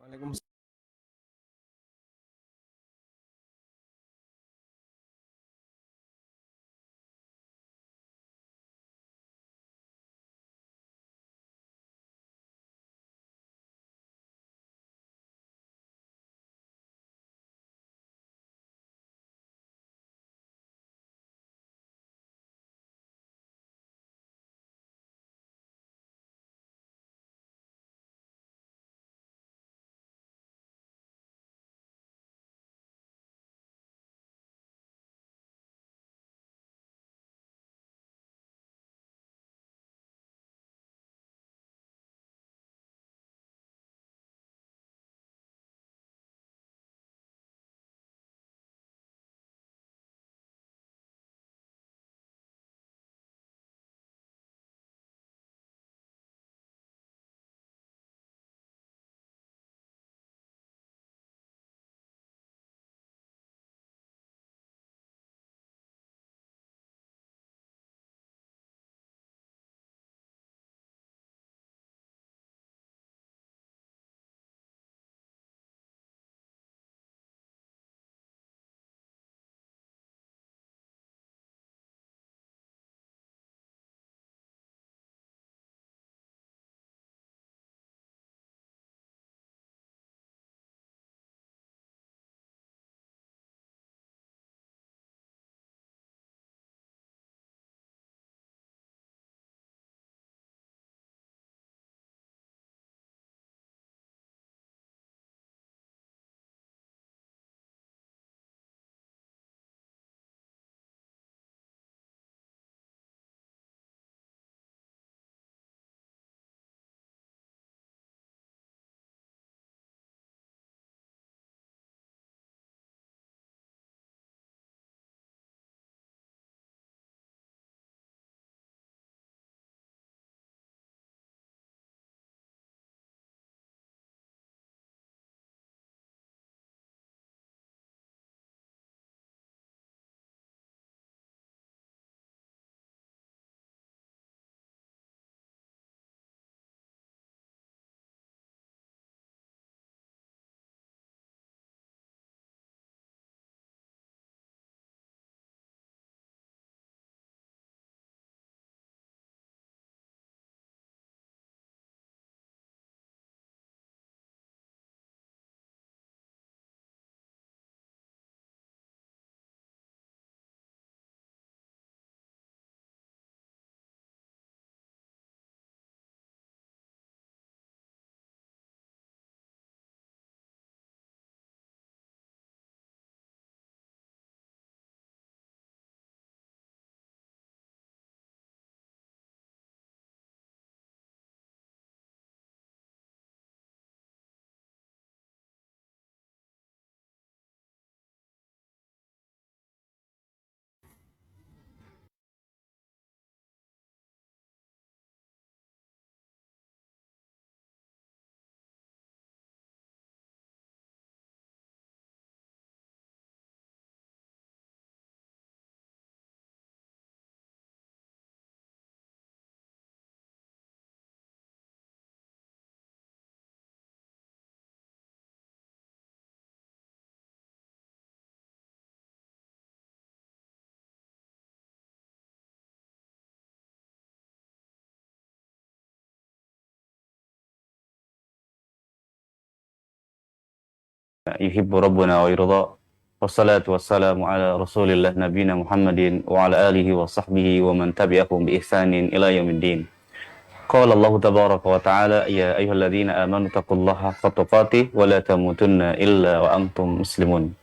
Waalaikumsalam. yuhibbu rabbuna wa yurda. Wassalatu wassalamu ala Rasulillah nabiyina Muhammadin wa ala alihi wa sahbihi wa man tabi'ahum bi ihsanin ila yaumiddin. Qala Allah tabaraka wa ta'ala ya ayyuhalladzina amanu taqullaha haqqa tuqatih wa la tamutunna illa wa antum muslimun.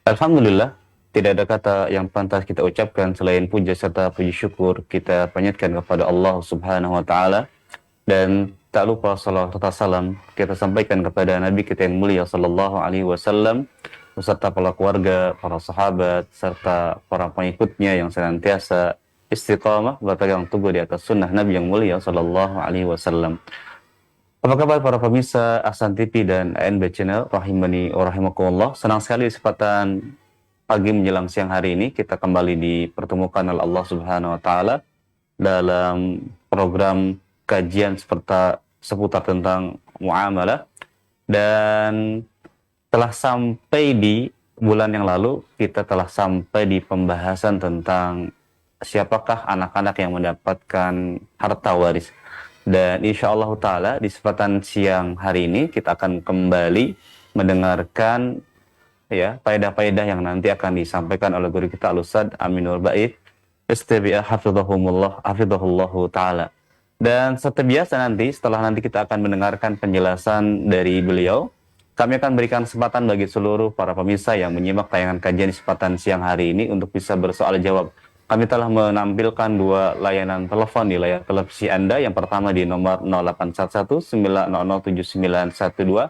Alhamdulillah, tidak ada kata yang pantas kita ucapkan selain puja serta puji syukur kita panjatkan kepada Allah Subhanahu wa taala. Dan tak lupa salawat serta salam kita sampaikan kepada Nabi kita yang mulia sallallahu alaihi wasallam beserta para keluarga, para sahabat serta para pengikutnya yang senantiasa istiqamah berpegang teguh di atas sunnah Nabi yang mulia sallallahu alaihi wasallam. Apa kabar para pemirsa Ahsan TV dan ANB Channel rahimani wa rahimakumullah. Senang sekali kesempatan pagi menjelang siang hari ini kita kembali dipertemukan oleh Allah Subhanahu wa taala dalam program kajian seputar tentang muamalah Dan telah sampai di bulan yang lalu, kita telah sampai di pembahasan tentang siapakah anak-anak yang mendapatkan harta waris. Dan insya Allah Ta'ala di kesempatan siang hari ini kita akan kembali mendengarkan ya faedah-faedah yang nanti akan disampaikan oleh guru kita Al-Ustadz Aminur Bait Istibi'ah hafizahullahu Ta'ala. Dan seperti biasa nanti, setelah nanti kita akan mendengarkan penjelasan dari beliau, kami akan berikan kesempatan bagi seluruh para pemirsa yang menyimak tayangan kajian di kesempatan siang hari ini untuk bisa bersoal jawab. Kami telah menampilkan dua layanan telepon di layar televisi Anda. Yang pertama di nomor 0811 900 7912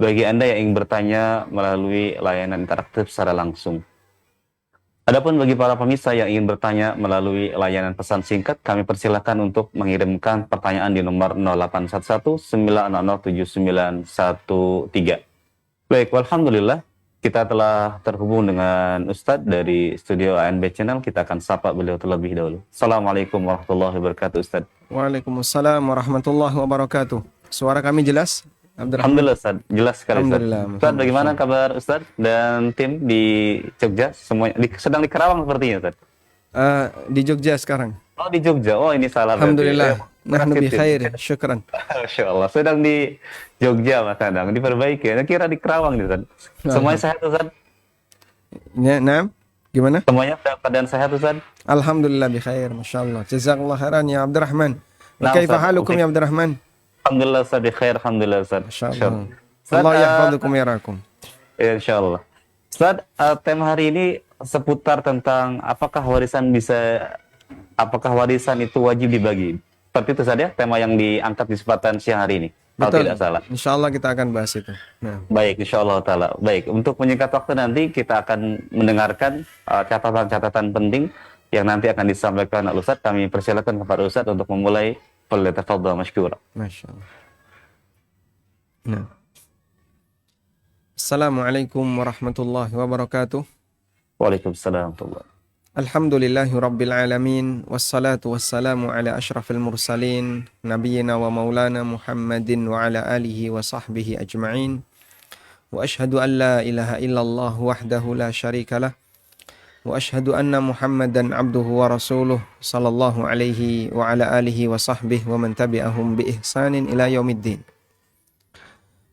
bagi Anda yang ingin bertanya melalui layanan interaktif secara langsung. Adapun bagi para pemirsa yang ingin bertanya melalui layanan pesan singkat, kami persilakan untuk mengirimkan pertanyaan di nomor 0811 900 7913. Baik, alhamdulillah kita telah terhubung dengan Ustadz dari studio ANB Channel. Kita akan sapa beliau terlebih dahulu. Assalamualaikum warahmatullahi wabarakatuh, Ustadz. Waalaikumsalam warahmatullahi wabarakatuh. Suara kami jelas? Alhamdulillah, Ustadz. Jelas sekali, Ustadz. Alhamdulillah. Ustadz, bagaimana kabar Ustadz dan tim di Jogja? Semuanya sedang di Kerawang sepertinya, Ustadz. Di Jogja sekarang. Oh, di Jogja. Oh, ini salah. Alhamdulillah. Nahnu bi khair. Syukran. Masya Allah. Sedang di Jogja, Mas Adang. Diperbaiki. Saya kira di Kerawang, nih, Ustadz. Semuanya sehat, Ustadz? Ya, nah. Gimana? Semuanya keadaan sehat, Ustadz? Alhamdulillah bi khair. Masyaallah. Jazakallah khairan ya Abdurrahman. Nah, Kaifa Ustadz. halukum ya Abdurrahman? Alhamdulillah, Ustadz. Bi khair. Alhamdulillah, Ustadz. Masyaallah. Ustadz, Allah yahfazukum ya rakum. Ya, insyaallah. Ustadz, tema hari ini seputar tentang apakah warisan itu wajib dibagi. Seperti itu saja tema yang diangkat di kesempatan siang hari ini. Kalau Betul. tidak salah. Insyaallah kita akan bahas itu. Nah. Baik, insyaallah ta'ala. Baik, untuk menyingkat waktu nanti kita akan mendengarkan catatan-catatan penting yang nanti akan disampaikan oleh Ustadz. Kami persilakan kepada Ustadz untuk memulai. Falyatafadhal mashkura. Masyaallah. Nah. Assalamualaikum warahmatullahi wabarakatuh. Waalaikumsalam warahmatullahi. Alhamdulillahi rabbil alamin. Wassalatu wassalamu ala ashrafil mursalin. Nabiyyina wa maulana Muhammadin wa ala alihi wa sahbihi ajma'in. Wa ashhadu an la ilaha illallah wahdahu la syarika lah. Wa ashhadu anna Muhammadan abduhu wa rasuluh. Sallallahu alaihi wa ala alihi wa sahbihi wa man tabi'ahum bi ihsanin ila yaumiddin.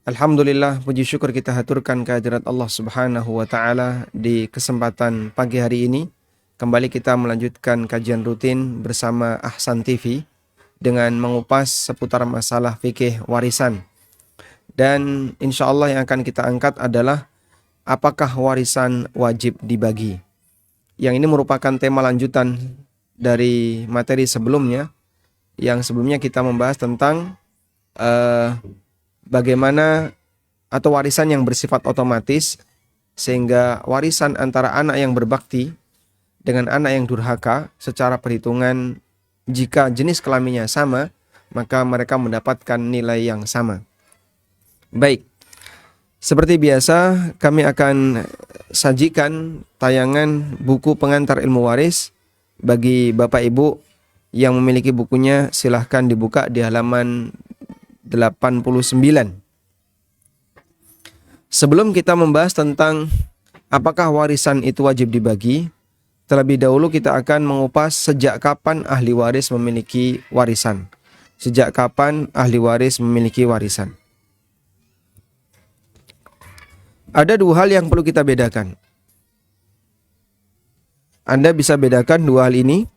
Alhamdulillah, puji syukur kita haturkan kehadirat Allah Subhanahu wa taala di kesempatan pagi hari ini. Kembali kita melanjutkan kajian rutin bersama Ahsan TV dengan mengupas seputar masalah fikih warisan. Dan insya Allah yang akan kita angkat adalah apakah warisan wajib dibagi. Yang ini merupakan tema lanjutan dari materi sebelumnya. Yang sebelumnya kita membahas tentang bagaimana atau warisan yang bersifat otomatis, sehingga warisan antara anak yang berbakti dengan anak yang durhaka secara perhitungan jika jenis kelaminnya sama, maka mereka mendapatkan nilai yang sama. Baik, seperti biasa kami akan sajikan tayangan buku pengantar ilmu waris. Bagi Bapak Ibu yang memiliki bukunya silahkan dibuka di halaman 89. Sebelum kita membahas tentang apakah warisan itu wajib dibagi, terlebih dahulu kita akan mengupas sejak kapan ahli waris memiliki warisan. Sejak kapan ahli waris memiliki warisan? Ada dua hal yang perlu kita bedakan. Anda bisa bedakan dua hal ini.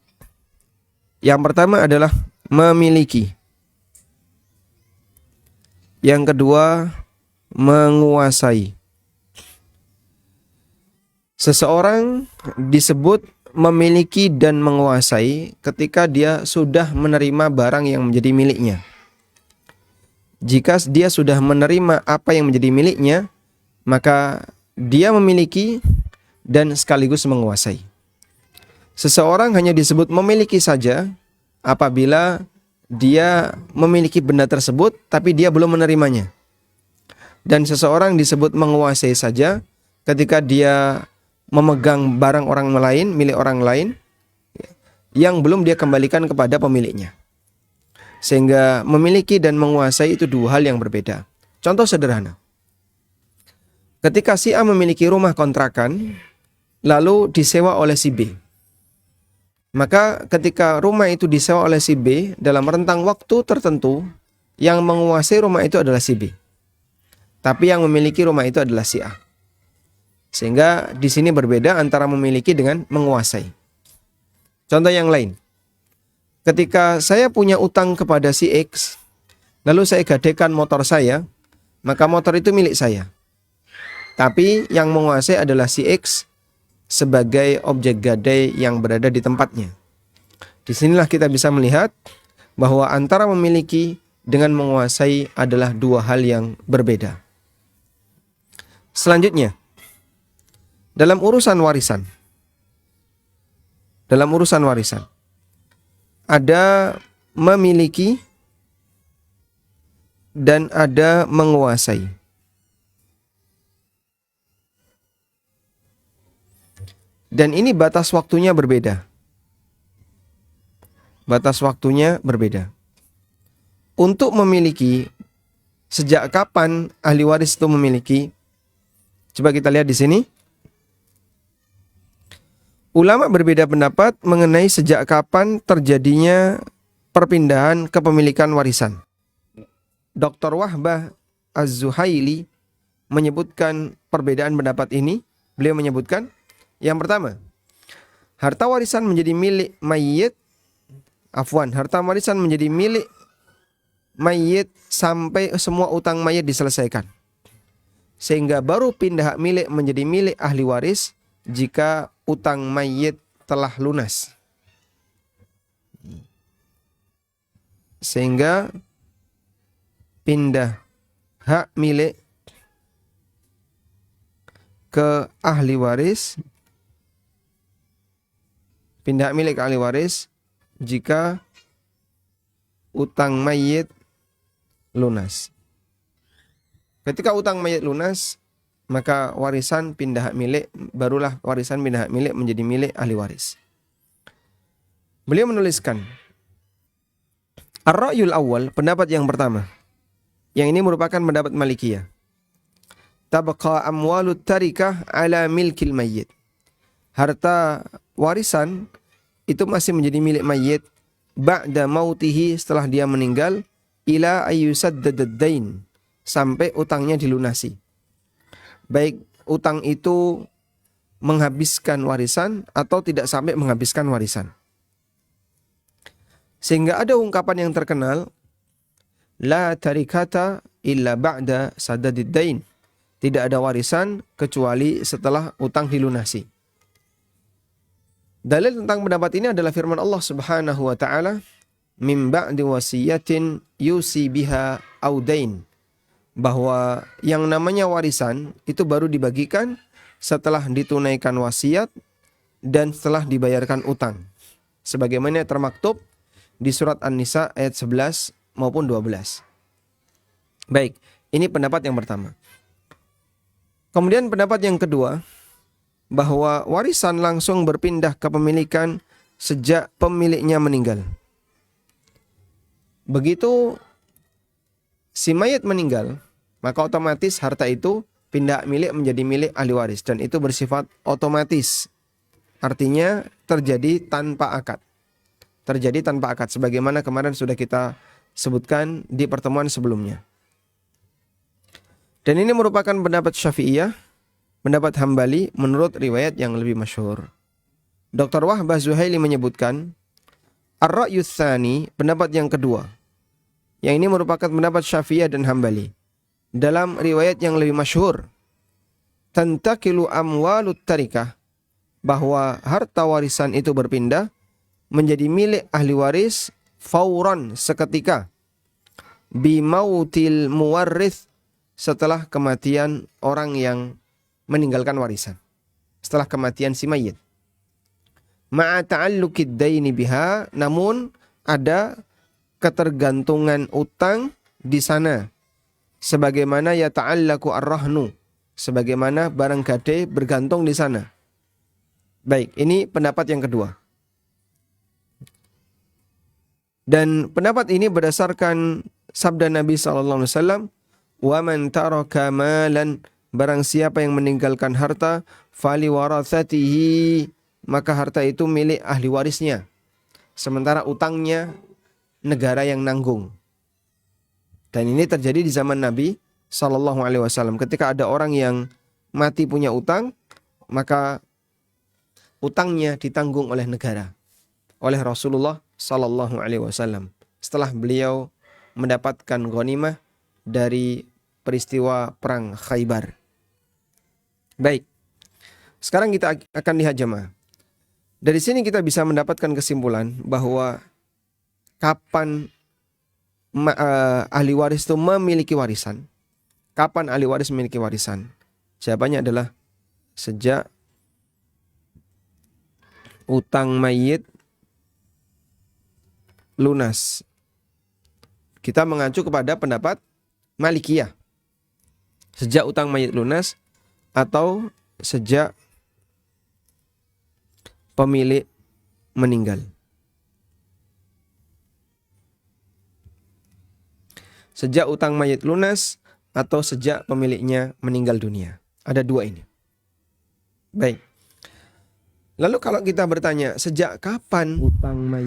Yang pertama adalah memiliki. Yang kedua, menguasai. Seseorang disebut memiliki dan menguasai ketika dia sudah menerima barang yang menjadi miliknya. Jika dia sudah menerima apa yang menjadi miliknya, maka dia memiliki dan sekaligus menguasai. Seseorang hanya disebut memiliki saja apabila dia memiliki benda tersebut tapi dia belum menerimanya. Dan seseorang disebut menguasai saja ketika dia memegang barang orang lain, milik orang lain yang belum dia kembalikan kepada pemiliknya. Sehingga memiliki dan menguasai itu dua hal yang berbeda. Contoh sederhana. Ketika si A memiliki rumah kontrakan, lalu disewa oleh si B. Maka ketika rumah itu disewa oleh si B, dalam rentang waktu tertentu, yang menguasai rumah itu adalah si B. Tapi yang memiliki rumah itu adalah si A. Sehingga di sini berbeda antara memiliki dengan menguasai. Contoh yang lain. Ketika saya punya utang kepada si X, lalu saya gadaikan motor saya, maka motor itu milik saya. Tapi yang menguasai adalah si X sebagai objek gadai yang berada di tempatnya. Disinilah kita bisa melihat bahwa antara memiliki dengan menguasai adalah dua hal yang berbeda. Selanjutnya, dalam urusan warisan. Ada memiliki dan ada menguasai. Dan ini batas waktunya berbeda. Untuk memiliki, sejak kapan ahli waris itu memiliki? Coba kita lihat di sini. Ulama berbeda pendapat mengenai sejak kapan terjadinya perpindahan kepemilikan warisan. Dr. Wahbah Az-Zuhaili menyebutkan perbedaan pendapat ini. Beliau menyebutkan, yang pertama, harta warisan menjadi milik mayit sampai semua utang mayit diselesaikan. Sehingga baru pindah hak milik menjadi milik ahli waris jika utang mayit telah lunas. Sehingga pindah hak milik ke ahli waris jika utang mayit lunas. Ketika utang mayit lunas, maka warisan pindah hak milik, barulah warisan pindah hak milik menjadi milik ahli waris. Beliau menuliskan, Ar-Ra'yul Awwal, pendapat yang pertama. Yang ini merupakan pendapat Malikiyah. Tabqa amwalut tarikah ala milkil mayyit. Harta warisan itu masih menjadi milik mayit ba'da mautihi, setelah dia meninggal, ila ayyusaddadad dain, sampai utangnya dilunasi. Baik utang itu menghabiskan warisan atau tidak sampai menghabiskan warisan. Sehingga ada ungkapan yang terkenal, la tarikata illa ba'da sadadid dain. Tidak ada warisan kecuali setelah utang dilunasi. Dalil tentang pendapat ini adalah firman Allah Subhanahu wa taala, "Min ba'di wasiyatin yusi biha aw dain." Bahwa yang namanya warisan itu baru dibagikan setelah ditunaikan wasiat dan setelah dibayarkan utang. Sebagaimana termaktub di surat An-Nisa ayat 11 maupun 12. Baik, ini pendapat yang pertama. Kemudian pendapat yang kedua, bahwa warisan langsung berpindah kepemilikan sejak pemiliknya meninggal. Begitu si mayit meninggal, maka otomatis harta itu pindah milik menjadi milik ahli waris. Dan itu bersifat otomatis. Artinya terjadi tanpa akad. Sebagaimana kemarin sudah kita sebutkan di pertemuan sebelumnya. Dan ini merupakan pendapat Syafi'iyah, pendapat Hambali menurut riwayat yang lebih masyhur. Dr. Wahbah Zuhaili menyebutkan, Ar-Ra'yu Tsani, pendapat yang kedua. Yang ini merupakan pendapat Syafi'iyah dan Hambali. Dalam riwayat yang lebih masyhur, tantakilu amwalut tarikah, bahwa harta warisan itu berpindah menjadi milik ahli waris fauran, seketika, bimautil muwarrith, setelah kematian orang yang meninggalkan warisan, setelah kematian si mayit. Ma'a ta'alluqid daini biha, namun ada ketergantungan utang di sana, sebagaimana ya ta'allaku ar-rahnu, sebagaimana barang gadai bergantung di sana. Baik, ini pendapat yang kedua. Dan pendapat ini berdasarkan sabda Nabi sallallahu alaihi wasallam, "Wa man taraka malan Barang siapa yang meninggalkan harta, fali warathatihi, maka harta itu milik ahli warisnya. Sementara utangnya negara yang nanggung. Dan ini terjadi di zaman Nabi Sallallahu Alaihi Wasallam. Ketika ada orang yang mati punya utang, maka utangnya ditanggung oleh negara, oleh Rasulullah Sallallahu Alaihi Wasallam. Setelah beliau mendapatkan ghanimah dari peristiwa perang Khaybar. Baik, sekarang kita akan lihat jemaah. Dari sini kita bisa mendapatkan kesimpulan bahwa kapan ahli waris itu memiliki warisan. Kapan ahli waris memiliki warisan? Jawabannya adalah sejak utang mayit lunas. Kita mengacu kepada pendapat Malikiyah. Sejak utang mayit lunas atau sejak pemilik meninggal. Sejak utang mayit lunas atau sejak pemiliknya meninggal dunia. Ada dua ini. Baik. Lalu kalau kita bertanya, sejak kapan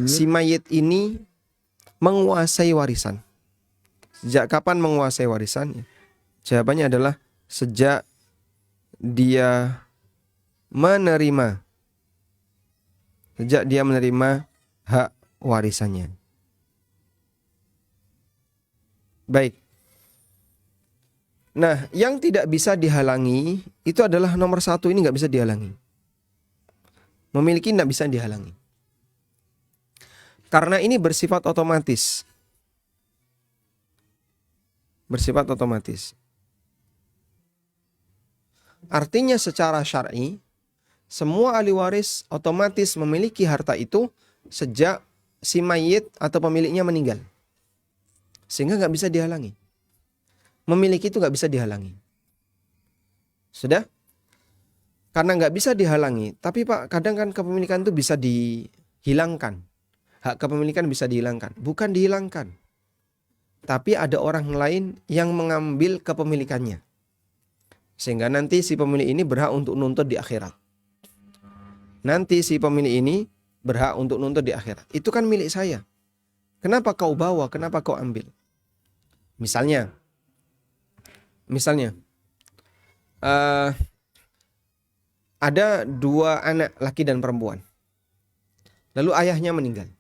si mayit ini menguasai warisan? Sejak kapan menguasai warisan? Jawabannya adalah sejak dia menerima hak warisannya. Baik. Nah, yang tidak bisa dihalangi itu adalah nomor satu, ini nggak bisa dihalangi. Memiliki nggak bisa dihalangi. Karena ini bersifat otomatis. Bersifat otomatis. Artinya secara syar'i, semua ahli waris otomatis memiliki harta itu sejak si mayit atau pemiliknya meninggal. Sehingga nggak bisa dihalangi. Memiliki itu nggak bisa dihalangi. Sudah? Karena nggak bisa dihalangi. Tapi Pak, kadang kan kepemilikan itu bisa dihilangkan. Hak kepemilikan bisa dihilangkan. Bukan dihilangkan. Tapi ada orang lain yang mengambil kepemilikannya. Sehingga nanti si pemilik ini berhak untuk nuntut di akhirat. Nanti si pemilik ini berhak untuk nuntut di akhirat. Itu kan milik saya. Kenapa kau bawa? Kenapa kau ambil? Misalnya, ada dua anak laki dan perempuan. Lalu ayahnya meninggal.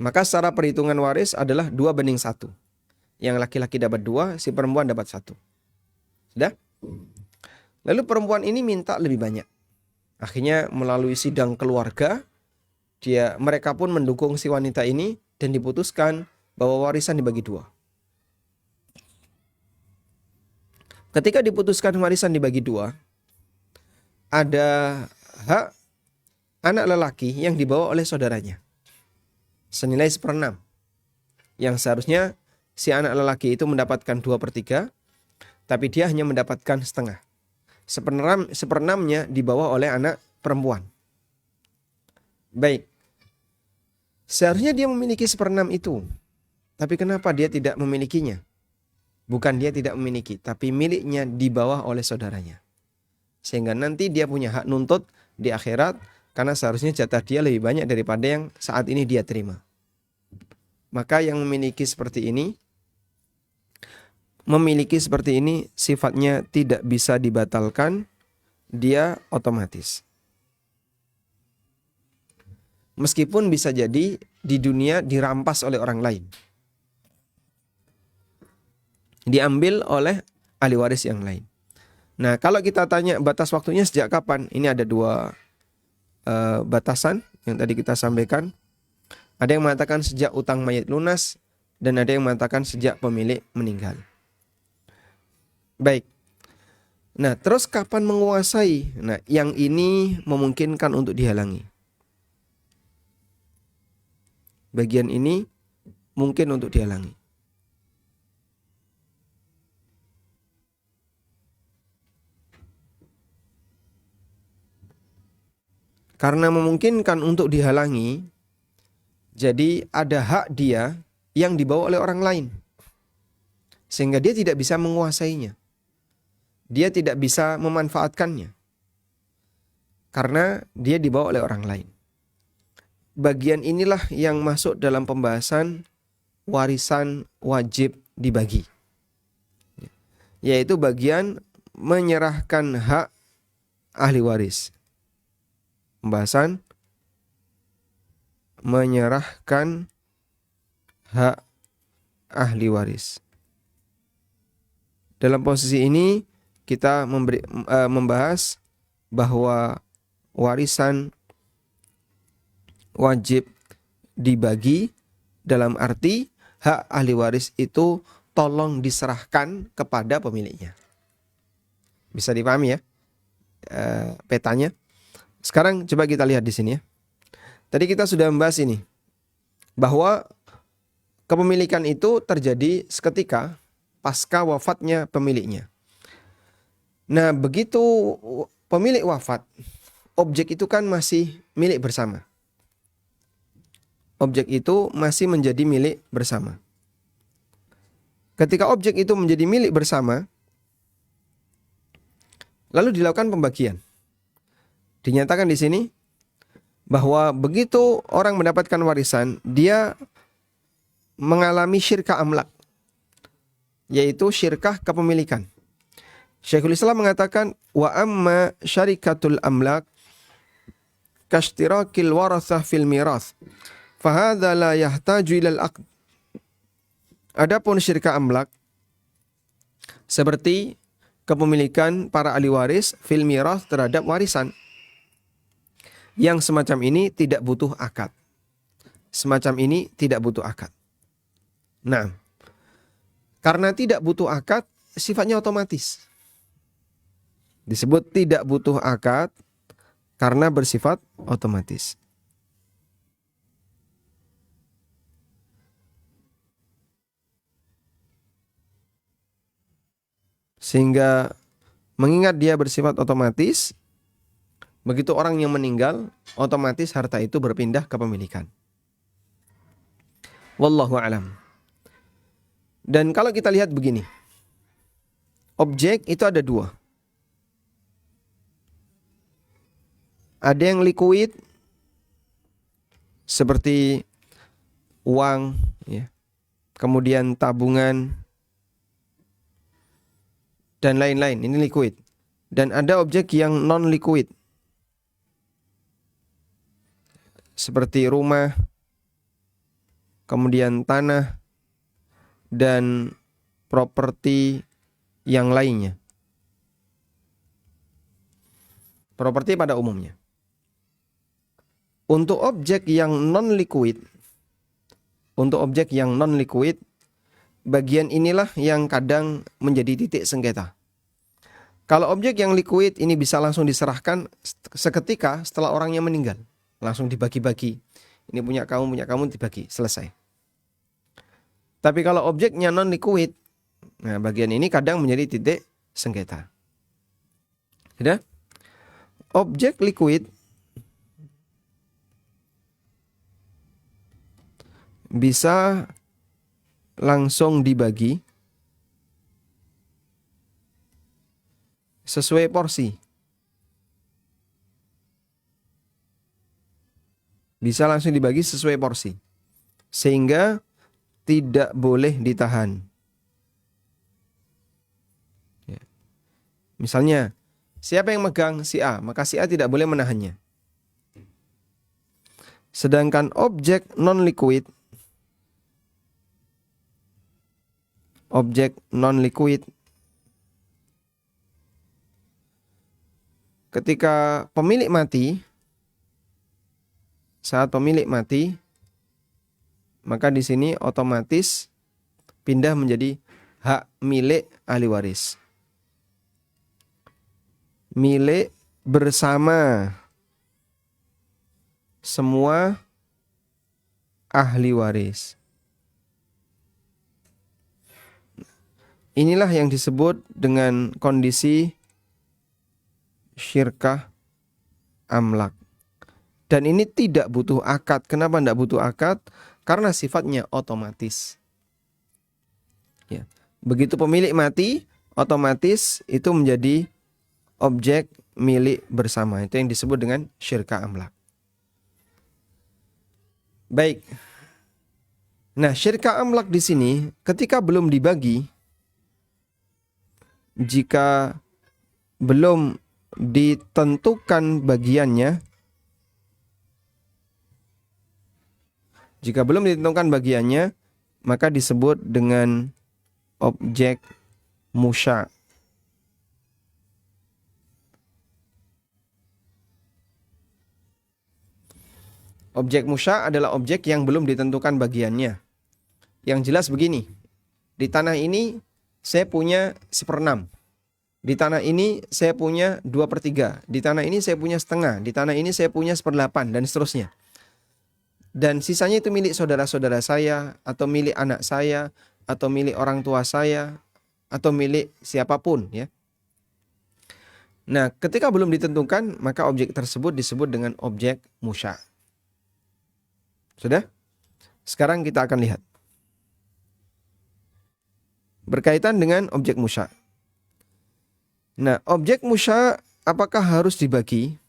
Maka secara perhitungan waris adalah 2:1. Yang laki-laki dapat 2, si perempuan dapat 1. Sudah? Lalu perempuan ini minta lebih banyak. Akhirnya melalui sidang keluarga, mereka pun mendukung si wanita ini dan diputuskan bahwa warisan dibagi 2. Ketika diputuskan warisan dibagi 2, ada hak anak lelaki yang dibawa oleh saudaranya. Senilai 1/6. Yang seharusnya si anak lelaki itu mendapatkan 2/3, tapi dia hanya mendapatkan setengah. 1/6-nya dibawa oleh anak perempuan. Baik. Seharusnya dia memiliki 1/6 itu. Tapi kenapa dia tidak memilikinya? Bukan dia tidak memiliki, tapi miliknya dibawa oleh saudaranya. Sehingga nanti dia punya hak nuntut di akhirat, karena seharusnya jatah dia lebih banyak daripada yang saat ini dia terima. Maka yang memiliki seperti ini sifatnya tidak bisa dibatalkan, dia otomatis. Meskipun bisa jadi di dunia dirampas oleh orang lain. Diambil oleh ahli waris yang lain. Nah, kalau kita tanya batas waktunya sejak kapan? Ini ada 2 batasan yang tadi kita sampaikan. Ada yang mengatakan sejak utang mayit lunas dan ada yang mengatakan sejak pemilik meninggal. Baik. Nah, terus kapan menguasai? Nah, yang ini memungkinkan untuk dihalangi. Bagian ini mungkin untuk dihalangi. Karena memungkinkan untuk dihalangi, jadi ada hak dia yang dibawa oleh orang lain. Sehingga dia tidak bisa menguasainya. dia tidak bisa memanfaatkannya karena dia dibawa oleh orang lain. Bagian inilah yang masuk dalam pembahasan warisan wajib dibagi, yaitu bagian menyerahkan hak ahli waris. Pembahasan menyerahkan hak ahli waris. Dalam posisi ini kita membahas bahwa warisan wajib dibagi dalam arti hak ahli waris itu tolong diserahkan kepada pemiliknya. Bisa dipahami ya petanya. Sekarang coba kita lihat di sini ya. Tadi kita sudah membahas ini bahwa kepemilikan itu terjadi seketika pasca wafatnya pemiliknya. Nah, begitu pemilik wafat, objek itu kan masih milik bersama. Objek itu masih menjadi milik bersama. Ketika objek itu menjadi milik bersama, lalu dilakukan pembagian. Dinyatakan di sini bahwa begitu orang mendapatkan warisan, dia mengalami syirkah amlak, yaitu syirkah kepemilikan. Syekhul Islam mengatakan wa amma syarikatul amlak kashtirakil warathah fil mirath fahadha la yahtaju ilal aqd. Adapun syirkah amlak seperti kepemilikan para ahli waris fil mirath terhadap warisan, yang semacam ini tidak butuh akad. Semacam ini tidak butuh akad. Nah, karena tidak butuh akad, sifatnya otomatis. Disebut tidak butuh akad karena bersifat otomatis. Sehingga mengingat dia bersifat otomatis, begitu orang yang meninggal, otomatis harta itu berpindah ke pemilikan. Wallahu a'lam. Dan kalau kita lihat begini, objek itu ada dua. Ada yang liquid seperti uang, ya, kemudian tabungan dan lain-lain. Ini liquid. Dan ada objek yang non liquid seperti rumah, kemudian tanah dan properti yang lainnya. Properti pada umumnya. Untuk objek yang non-liquid, bagian inilah yang kadang menjadi titik sengketa. Kalau objek yang liquid ini bisa langsung diserahkan seketika setelah orangnya meninggal. Langsung dibagi-bagi. Ini punya kamu dibagi, selesai. Tapi kalau objeknya non-liquid, nah bagian ini kadang menjadi titik sengketa. Sudah? Objek liquid bisa langsung dibagi sesuai porsi. Bisa langsung dibagi sesuai porsi. Sehingga tidak boleh ditahan. Ya. Misalnya, siapa yang megang si A, maka si A tidak boleh menahannya. Sedangkan objek non-liquid, ketika pemilik mati, saat pemilik mati, maka di sini otomatis pindah menjadi hak milik ahli waris. Milik bersama semua ahli waris. Inilah yang disebut dengan kondisi syirkah amlak. Dan ini tidak butuh akad. Kenapa tidak butuh akad? Karena sifatnya otomatis. Ya. Begitu pemilik mati, otomatis itu menjadi objek milik bersama. Itu yang disebut dengan syirka amlak. Baik. Nah, syirka amlak di sini ketika belum dibagi, jika belum ditentukan bagiannya, maka disebut dengan objek musya'. Objek musya' adalah objek yang belum ditentukan bagiannya. Yang jelas begini, di tanah ini saya punya 1/6. Di tanah ini saya punya 2/3. Di tanah ini saya punya setengah. Di tanah ini saya punya 1/8 dan seterusnya. Dan sisanya itu milik saudara-saudara saya, atau milik anak saya, atau milik orang tua saya, atau milik siapapun, ya. Nah, ketika belum ditentukan, maka objek tersebut disebut dengan objek musya'. Sudah? Sekarang kita akan lihat. Berkaitan dengan objek musya'. Nah, objek musya' apakah harus dibagi?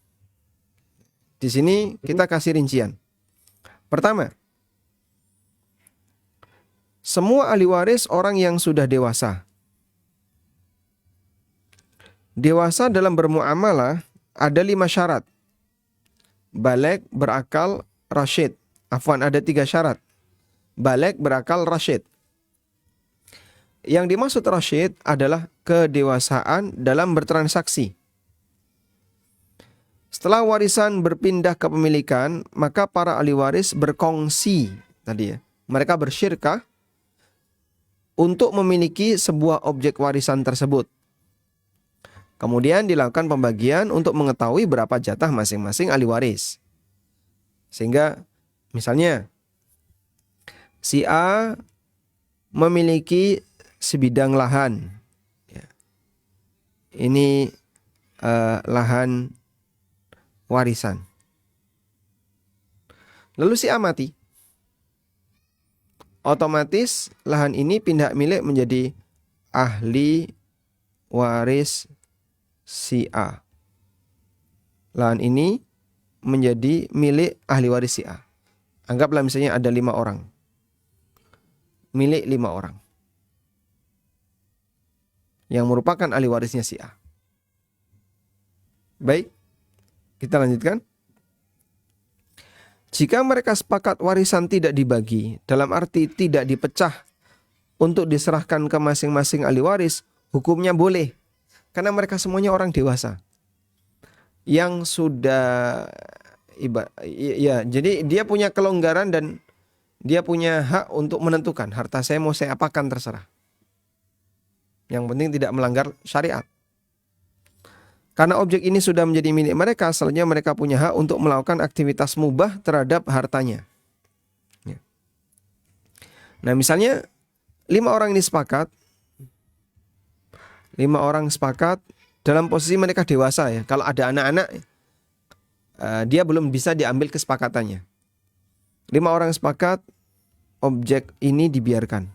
Di sini kita kasih rincian. Pertama, semua ahli waris orang yang sudah dewasa. Dewasa dalam bermuamalah ada 5 syarat. Baligh, berakal, rasyid. Afwan, ada 3 syarat. Baligh, berakal, rasyid. Yang dimaksud rasyid adalah kedewasaan dalam bertransaksi. Setelah warisan berpindah kepemilikan, maka para ahli waris berkongsi tadi, ya. Mereka bersyirkah untuk memiliki sebuah objek warisan tersebut. Kemudian dilakukan pembagian untuk mengetahui berapa jatah masing-masing ahli waris. Sehingga misalnya si A memiliki sebidang lahan. Ya. Ini lahan warisan. Lalu si A mati. Otomatis lahan ini pindah milik menjadi ahli waris si A. Lahan ini menjadi milik ahli waris si A. Anggaplah misalnya ada 5 orang. Milik 5 orang. Yang merupakan ahli warisnya si A. Baik, kita lanjutkan. Jika mereka sepakat warisan tidak dibagi, dalam arti tidak dipecah untuk diserahkan ke masing-masing ahli waris, hukumnya boleh. Karena mereka semuanya orang dewasa. Yang sudah jadi dia punya kelonggaran dan dia punya hak untuk menentukan harta saya mau saya apakan terserah. Yang penting tidak melanggar syariat. Karena objek ini sudah menjadi milik mereka, selanjutnya mereka punya hak untuk melakukan aktivitas mubah terhadap hartanya. Ya. Nah, misalnya 5 orang ini sepakat. 5 orang sepakat dalam posisi mereka dewasa, ya. Kalau ada anak-anak, dia belum bisa diambil kesepakatannya. 5 orang sepakat objek ini dibiarkan.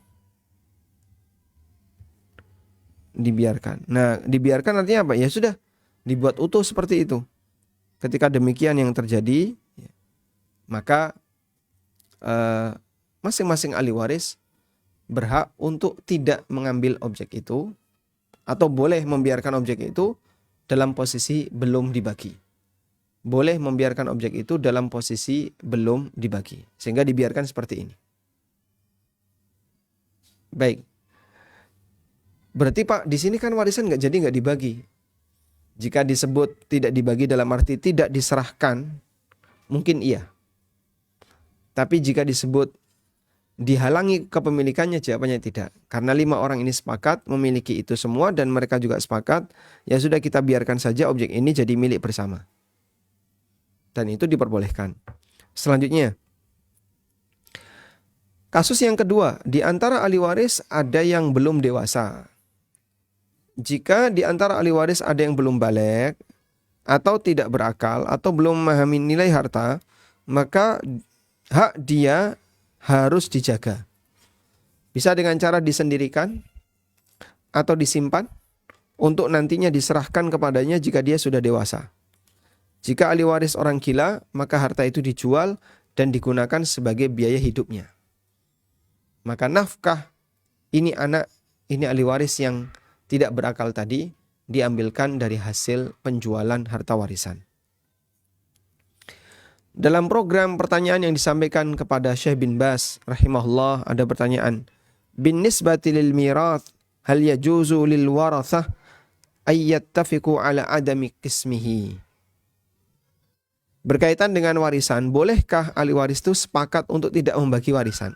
Nah, dibiarkan artinya apa? Ya sudah, dibuat utuh seperti itu. Ketika demikian yang terjadi, maka masing-masing ahli waris berhak untuk tidak mengambil objek itu, atau boleh membiarkan objek itu dalam posisi belum dibagi. Boleh membiarkan objek itu dalam posisi belum dibagi. Sehingga dibiarkan seperti ini. Baik. Berarti Pak, di sini kan warisan nggak dibagi. Jika disebut tidak dibagi dalam arti tidak diserahkan, mungkin iya. Tapi jika disebut dihalangi kepemilikannya, jawabannya tidak. Karena 5 orang ini sepakat memiliki itu semua dan mereka juga sepakat, ya sudah kita biarkan saja objek ini jadi milik bersama. Dan itu diperbolehkan. Selanjutnya, kasus yang kedua, di antara ahli waris ada yang belum dewasa. Jika di antara ahli waris ada yang belum baligh atau tidak berakal atau belum memahami nilai harta, maka hak dia harus dijaga. Bisa dengan cara disendirikan atau disimpan untuk nantinya diserahkan kepadanya jika dia sudah dewasa. Jika ahli waris orang gila, maka harta itu dijual dan digunakan sebagai biaya hidupnya. Maka nafkah ini ahli waris yang tidak berakal tadi diambilkan dari hasil penjualan harta warisan. Dalam program pertanyaan yang disampaikan kepada Syekh bin Baz rahimahullah ada pertanyaan, bin nisbati lil mirath hal yajuzu lil warathah ay yattafiqu ala adami qismihi. Berkaitan dengan warisan, bolehkah ahli waris itu sepakat untuk tidak membagi warisan?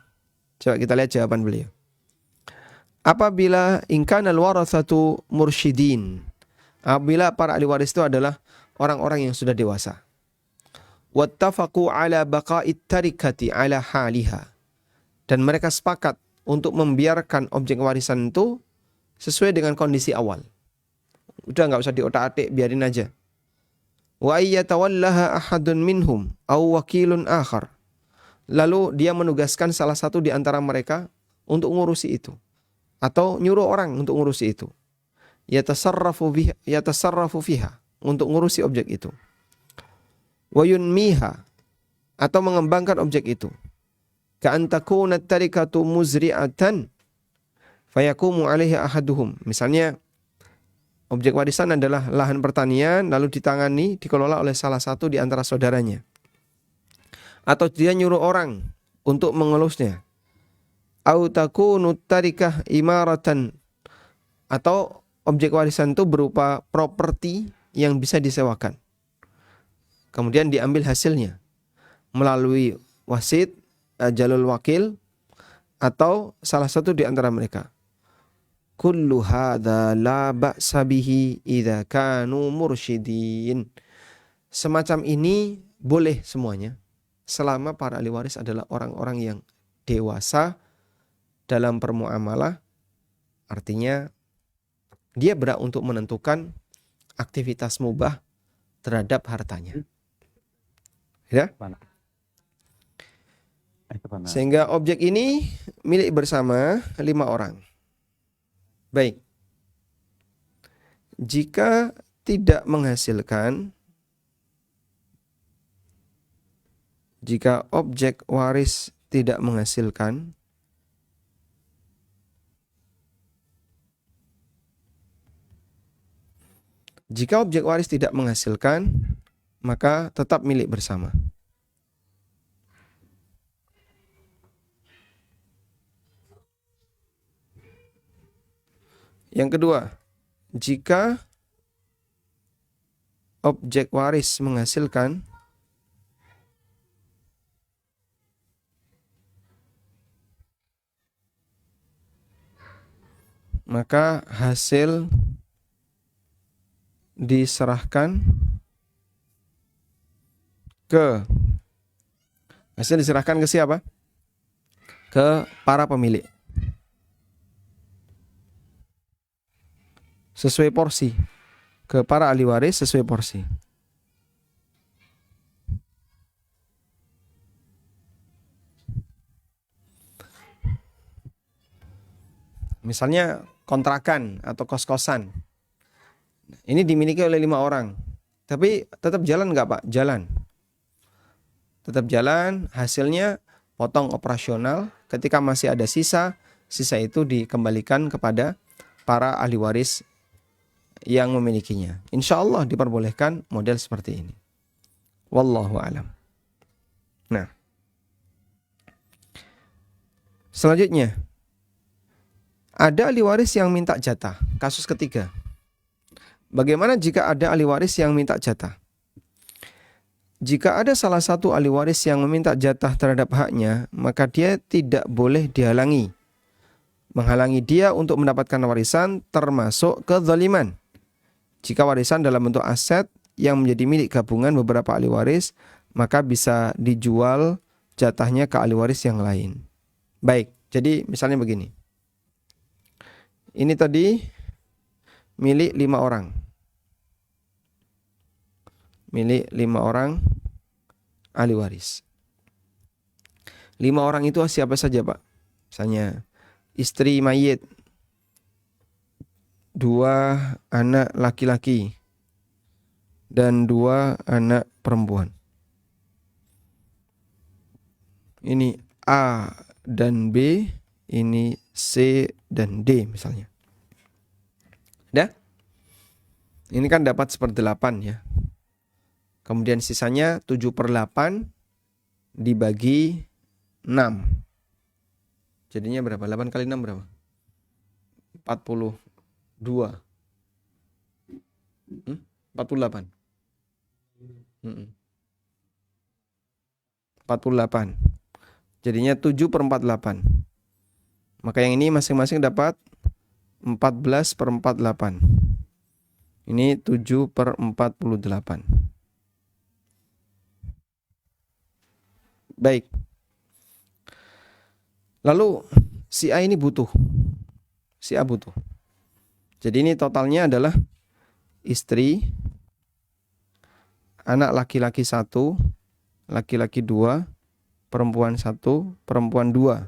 Coba kita lihat jawaban beliau. Apabila ingkanal warathatu mursyidin, apabila para ahli waris itu adalah orang-orang yang sudah dewasa. Wattafaqu ala baqa'it tarikati ala haliha. Dan mereka sepakat untuk membiarkan objek warisan itu sesuai dengan kondisi awal. Udah nggak usah diotak-atik, biarin aja. Wa ayyatawallaha ahadun minhum aw wakilun akhar. Lalu dia menugaskan salah satu di antara mereka untuk ngurusi itu atau nyuruh orang untuk ngurusi itu. Yatasarrafu fiha, untuk ngurusi objek itu. Wa yunmiha, atau mengembangkan objek itu. Ka'an takuna tarikatu muzri'atan fayakumu 'alaiha ahaduhum. Misalnya objek warisan adalah lahan pertanian lalu dikelola oleh salah satu di antara saudaranya. Atau dia nyuruh orang untuk mengelusnya. Au takunu tarikah imaratan, atau objek warisan itu berupa properti yang bisa disewakan. Kemudian diambil hasilnya melalui wasit, jalul wakil, atau salah satu di antara mereka. Kullu hadza la ba'sa bihi idza kanu mursyidin. Semacam ini boleh semuanya selama para ahli waris adalah orang-orang yang dewasa dalam permuamalah. Artinya dia berhak untuk menentukan aktivitas mubah terhadap hartanya. Ya? Sehingga objek ini milik bersama 5 orang. Baik. Jika tidak menghasilkan, jika objek waris tidak menghasilkan, maka tetap milik bersama. Yang kedua, jika objek waris menghasilkan, maka hasil diserahkan ke siapa? Ke para pemilik. Sesuai porsi. Ke para ahli waris sesuai porsi. Misalnya kontrakan atau kos-kosan. Ini dimiliki oleh 5 orang. Tapi tetap jalan nggak Pak? Jalan. Tetap jalan, hasilnya potong operasional. Ketika masih ada sisa itu dikembalikan kepada para ahli waris yang memilikinya. Insya Allah diperbolehkan model seperti ini. Wallahu alam. Nah, selanjutnya ada ahli waris yang minta jatah. Kasus ketiga. Bagaimana jika ada ahli waris yang minta jatah? Jika ada salah satu ahli waris yang meminta jatah terhadap haknya, maka dia tidak boleh dihalangi. Menghalangi dia untuk mendapatkan warisan termasuk kezaliman. Jika warisan dalam bentuk aset yang menjadi milik gabungan beberapa ahli waris, maka bisa dijual jatahnya ke ahli waris yang lain. Baik, jadi misalnya begini. Ini tadi milik 5 orang. Milik 5 orang ahli waris. 5 orang itu siapa saja Pak? Misalnya istri mayit, 2 anak laki-laki dan 2 anak perempuan. Ini A dan B, ini C dan D misalnya. Dah? Ini kan dapat 1/8 ya. Kemudian sisanya 7/8 dibagi 6. Jadinya berapa? 8 kali 6 berapa? 42. 48. 48. Jadinya 7/48. Maka yang ini masing-masing dapat 14/48. Ini 7/48. Baik. Lalu si A ini butuh. Si A butuh. Jadi ini totalnya adalah istri, anak laki-laki 1, laki-laki 2, perempuan 1, perempuan 2.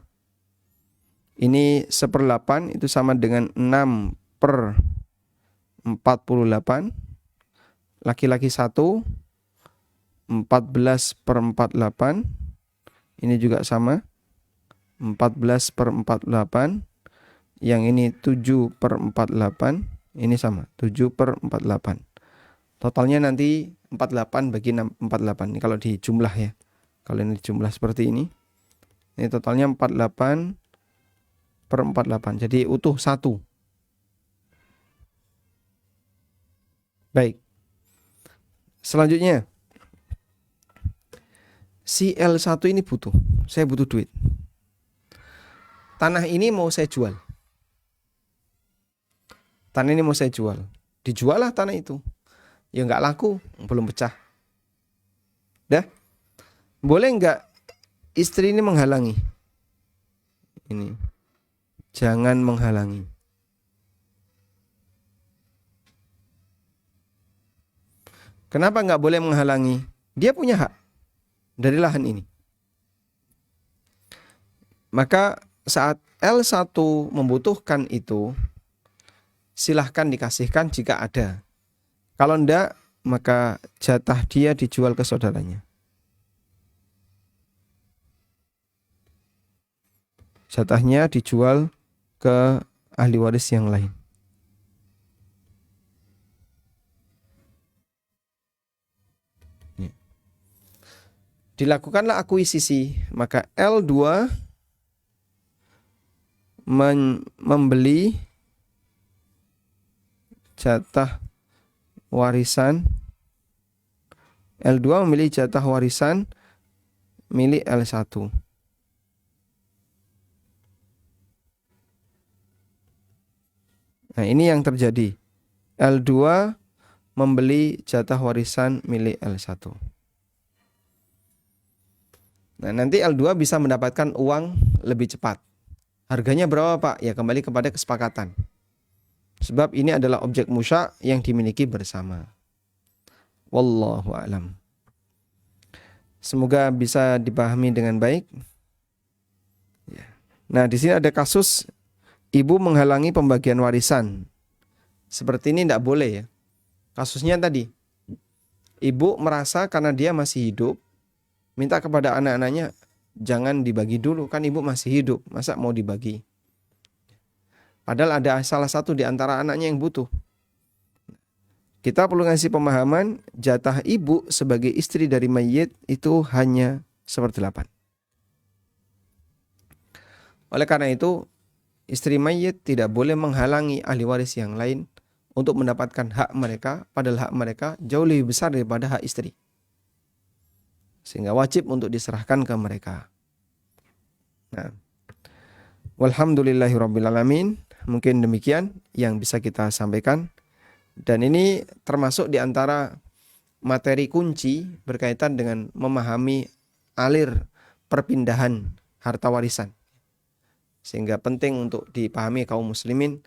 Ini 1/8 itu sama dengan 6/48. Laki-laki 1, 14/48. Ini juga sama, 14/48. Yang ini 7/48. Ini sama, 7/48. Totalnya nanti 48 bagi 48. Ini kalau dijumlah ya. Kalau ini dijumlah seperti ini. Ini totalnya 48/48. Jadi utuh 1. Baik. Selanjutnya. Si L1 ini butuh. Saya butuh duit. Tanah ini mau saya jual. Tanah ini mau saya jual. Dijual lah tanah itu. Ya nggak laku, belum pecah. Dah? Boleh nggak istri ini menghalangi? Ini. Jangan menghalangi. Kenapa nggak boleh menghalangi? Dia punya hak dari lahan ini. Maka saat L1 membutuhkan itu, silahkan dikasihkan jika ada. Kalau enggak, maka jatah dia dijual ke saudaranya. Jatahnya dijual ke ahli waris yang lain. Dilakukanlah akuisisi, maka L2 membeli jatah warisan. L2 memilih jatah warisan milik L1. Nah, ini yang terjadi. L2 membeli jatah warisan milik L1. Nah, nanti L2 bisa mendapatkan uang lebih cepat. Harganya berapa, Pak? Ya, kembali kepada kesepakatan. Sebab ini adalah objek musya yang dimiliki bersama. Wallahu a'lam. Semoga bisa dipahami dengan baik. Nah, di sini ada kasus ibu menghalangi pembagian warisan. Seperti ini tidak boleh ya. Kasusnya tadi, ibu merasa karena dia masih hidup, minta kepada anak-anaknya, jangan dibagi dulu, kan ibu masih hidup, masa mau dibagi? Padahal ada salah satu di antara anaknya yang butuh. Kita perlu ngasih pemahaman, jatah ibu sebagai istri dari mayit itu hanya 1/8. Oleh karena itu, istri mayit tidak boleh menghalangi ahli waris yang lain untuk mendapatkan hak mereka, padahal hak mereka jauh lebih besar daripada hak istri. Sehingga wajib untuk diserahkan ke mereka. Nah, walhamdulillahirrabbilalamin. Mungkin demikian yang bisa kita sampaikan. Dan ini termasuk di antara materi kunci berkaitan dengan memahami alir perpindahan harta warisan. Sehingga penting untuk dipahami kaum muslimin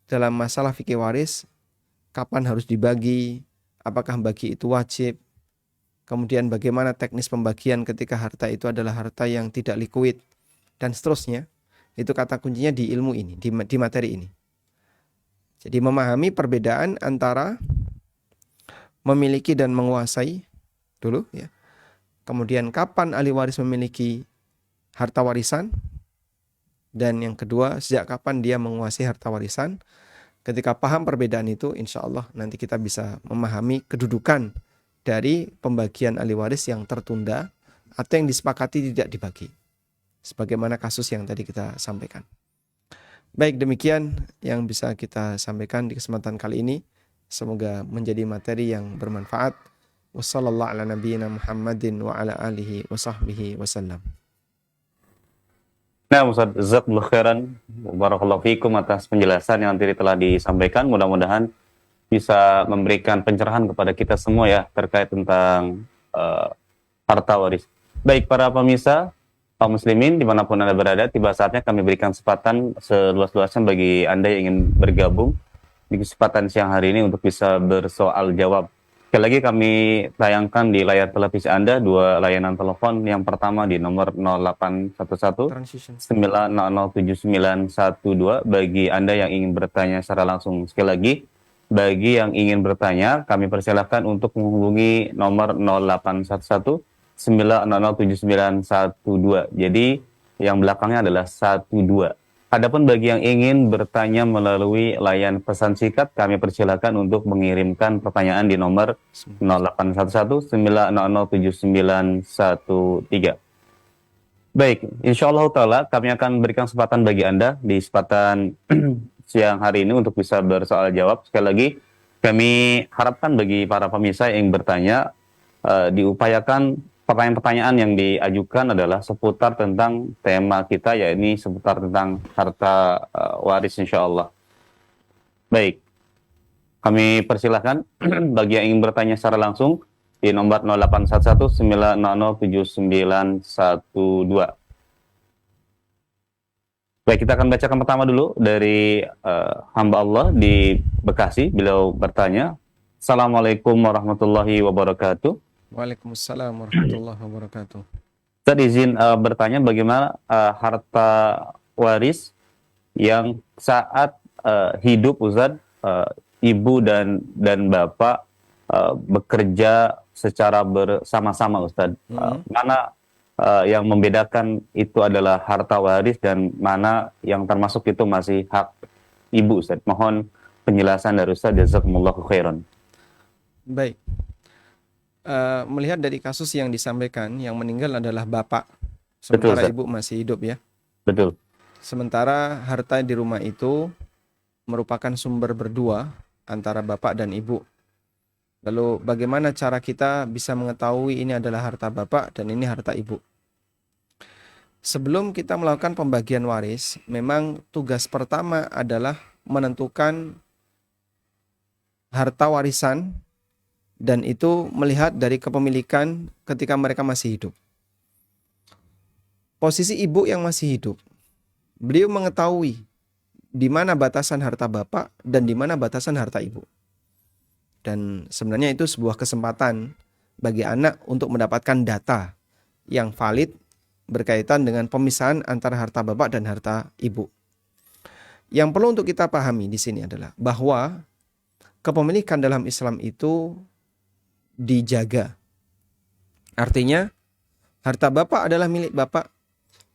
dalam masalah fikih waris, kapan harus dibagi, apakah bagi itu wajib, kemudian bagaimana teknis pembagian ketika harta itu adalah harta yang tidak liquid, dan seterusnya. Itu kata kuncinya di ilmu ini, di materi ini. Jadi memahami perbedaan antara memiliki dan menguasai dulu ya. Kemudian kapan ahli waris memiliki harta warisan, dan yang kedua sejak kapan dia menguasai harta warisan. Ketika paham perbedaan itu, insya Allah nanti kita bisa memahami kedudukan dari pembagian ahli waris yang tertunda atau yang disepakati tidak dibagi. Sebagaimana kasus yang tadi kita sampaikan. Baik, demikian yang bisa kita sampaikan di kesempatan kali ini. Semoga menjadi materi yang bermanfaat. Wassallallahu ala nabiyyina Muhammadin wa ala alihi wa sahbihi wasallam. Nah, Ustaz, jazakumullah khairan. Barakallahu fikum atas penjelasan yang tadi telah disampaikan. Mudah-mudahan bisa memberikan pencerahan kepada kita semua ya terkait tentang harta waris. Baik para pemirsa, kaum muslimin dimanapun Anda berada, tiba saatnya kami berikan kesempatan seluas-luasnya bagi Anda yang ingin bergabung di kesempatan siang hari ini untuk bisa bersoal jawab. Sekali lagi kami tayangkan di layar televisi Anda dua layanan telepon. Yang pertama di nomor 0811 9007912 bagi Anda yang ingin bertanya secara langsung. Sekali lagi, bagi yang ingin bertanya, kami persilahkan untuk menghubungi nomor 0811 9007912. Jadi yang belakangnya adalah 12. Adapun bagi yang ingin bertanya melalui layanan pesan singkat, kami persilakan untuk mengirimkan pertanyaan di nomor 0811 9007913. Baik, insya Allah Ta'ala kami akan berikan kesempatan bagi Anda di kesempatan siang hari ini untuk bisa bersoal jawab. Sekali lagi, kami harapkan bagi para pemirsa yang bertanya, diupayakan pertanyaan-pertanyaan yang diajukan adalah seputar tentang tema kita, yakni seputar tentang harta waris insya Allah. Baik, kami persilahkan bagi yang ingin bertanya secara langsung di nomor 0811 9007912. Baik, kita akan bacakan pertama dulu dari hamba Allah di Bekasi. Beliau bertanya, Assalamualaikum warahmatullahi wabarakatuh. Waalaikumsalam warahmatullahi wabarakatuh. Saya izin bertanya bagaimana harta waris yang saat hidup Ustaz, ibu dan bapak bekerja secara bersama-sama Ustaz. Mana yang membedakan itu adalah harta waris dan mana yang termasuk itu masih hak ibu Ustaz. Mohon penjelasan dari Ustaz. Jazakumullahu khairan. Baik. Melihat dari kasus yang disampaikan, yang meninggal adalah bapak, sementara Betul, ibu masih hidup ya. Betul. Sementara harta di rumah itu merupakan sumber berdua antara bapak dan ibu. Lalu bagaimana cara kita bisa mengetahui ini adalah harta bapak dan ini harta ibu? Sebelum kita melakukan pembagian waris, memang tugas pertama adalah menentukan harta warisan, dan itu melihat dari kepemilikan ketika mereka masih hidup. Posisi ibu yang masih hidup, beliau mengetahui di mana batasan harta bapak dan di mana batasan harta ibu. Dan sebenarnya itu sebuah kesempatan bagi anak untuk mendapatkan data yang valid berkaitan dengan pemisahan antara harta bapak dan harta ibu. Yang perlu untuk kita pahami di sini adalah bahwa kepemilikan dalam Islam itu dijaga. Artinya, harta bapak adalah milik bapak,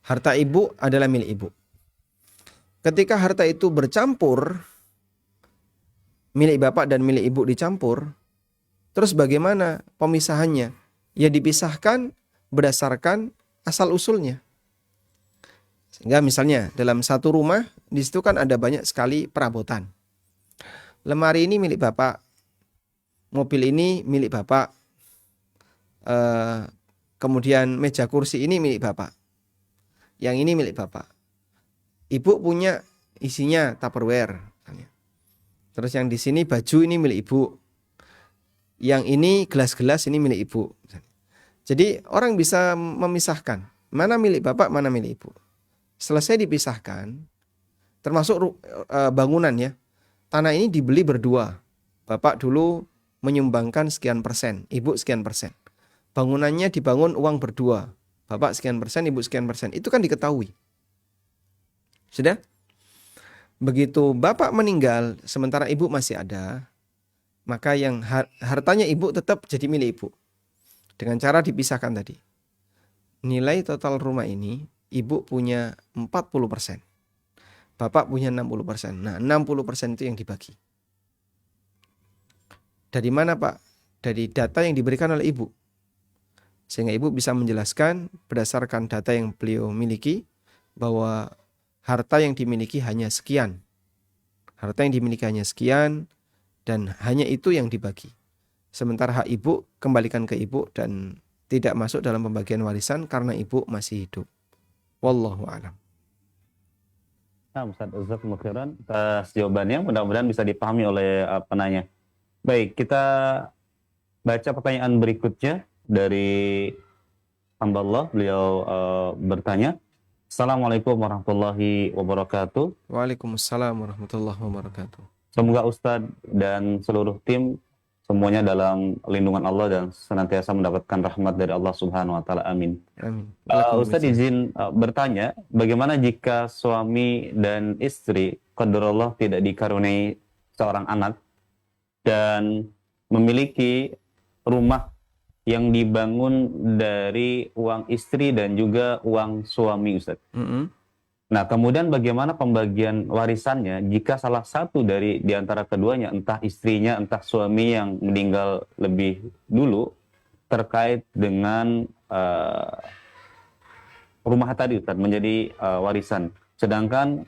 harta ibu adalah milik ibu. Ketika harta itu bercampur, milik bapak dan milik ibu dicampur, terus bagaimana pemisahannya? Ya dipisahkan berdasarkan asal-usulnya. Sehingga misalnya dalam satu rumah, di situ kan ada banyak sekali perabotan. Lemari ini milik bapak, mobil ini milik bapak, kemudian meja kursi ini milik bapak, yang ini milik bapak. Ibu punya isinya Tupperware, terus yang di sini baju ini milik ibu, yang ini gelas-gelas ini milik ibu. Jadi orang bisa memisahkan mana milik bapak, mana milik ibu. Selesai dipisahkan, termasuk bangunan ya, tanah ini dibeli berdua, bapak dulu menyumbangkan sekian persen, ibu sekian persen. Bangunannya dibangun uang berdua, bapak sekian persen, ibu sekian persen. Itu kan diketahui. Sudah? Begitu bapak meninggal sementara ibu masih ada, maka yang hartanya ibu tetap jadi milik ibu. Dengan cara dipisahkan tadi. Nilai total rumah ini ibu punya 40%. Bapak punya 60%. Nah, 60% itu yang dibagi. Dari mana, Pak? Dari data yang diberikan oleh ibu. Sehingga ibu bisa menjelaskan berdasarkan data yang beliau miliki bahwa harta yang dimiliki hanya sekian. Harta yang dimiliki hanya sekian dan hanya itu yang dibagi. Sementara hak ibu kembalikan ke ibu dan tidak masuk dalam pembagian warisan karena ibu masih hidup. Wallahu a'lam. Nah, Ustaz, jazakumullah khairan atas jawabannya. Mudah-mudahan bisa dipahami oleh penanya. Baik, kita baca pertanyaan berikutnya dari hamba Allah. Beliau bertanya, Assalamualaikum warahmatullahi wabarakatuh. Waalaikumsalam warahmatullahi wabarakatuh. Semoga Ustadz dan seluruh tim semuanya dalam lindungan Allah dan senantiasa mendapatkan rahmat dari Allah Subhanahu wa taala. Amin. Amin. Ustadz izin bertanya, bagaimana jika suami dan istri qadarullah tidak dikaruniai seorang anak dan memiliki rumah yang dibangun dari uang istri dan juga uang suami, Ustadz? Nah, kemudian bagaimana pembagian warisannya jika salah satu dari antara keduanya, entah istrinya, entah suami yang meninggal lebih dulu, terkait dengan rumah tadi, Ustaz, menjadi warisan. Sedangkan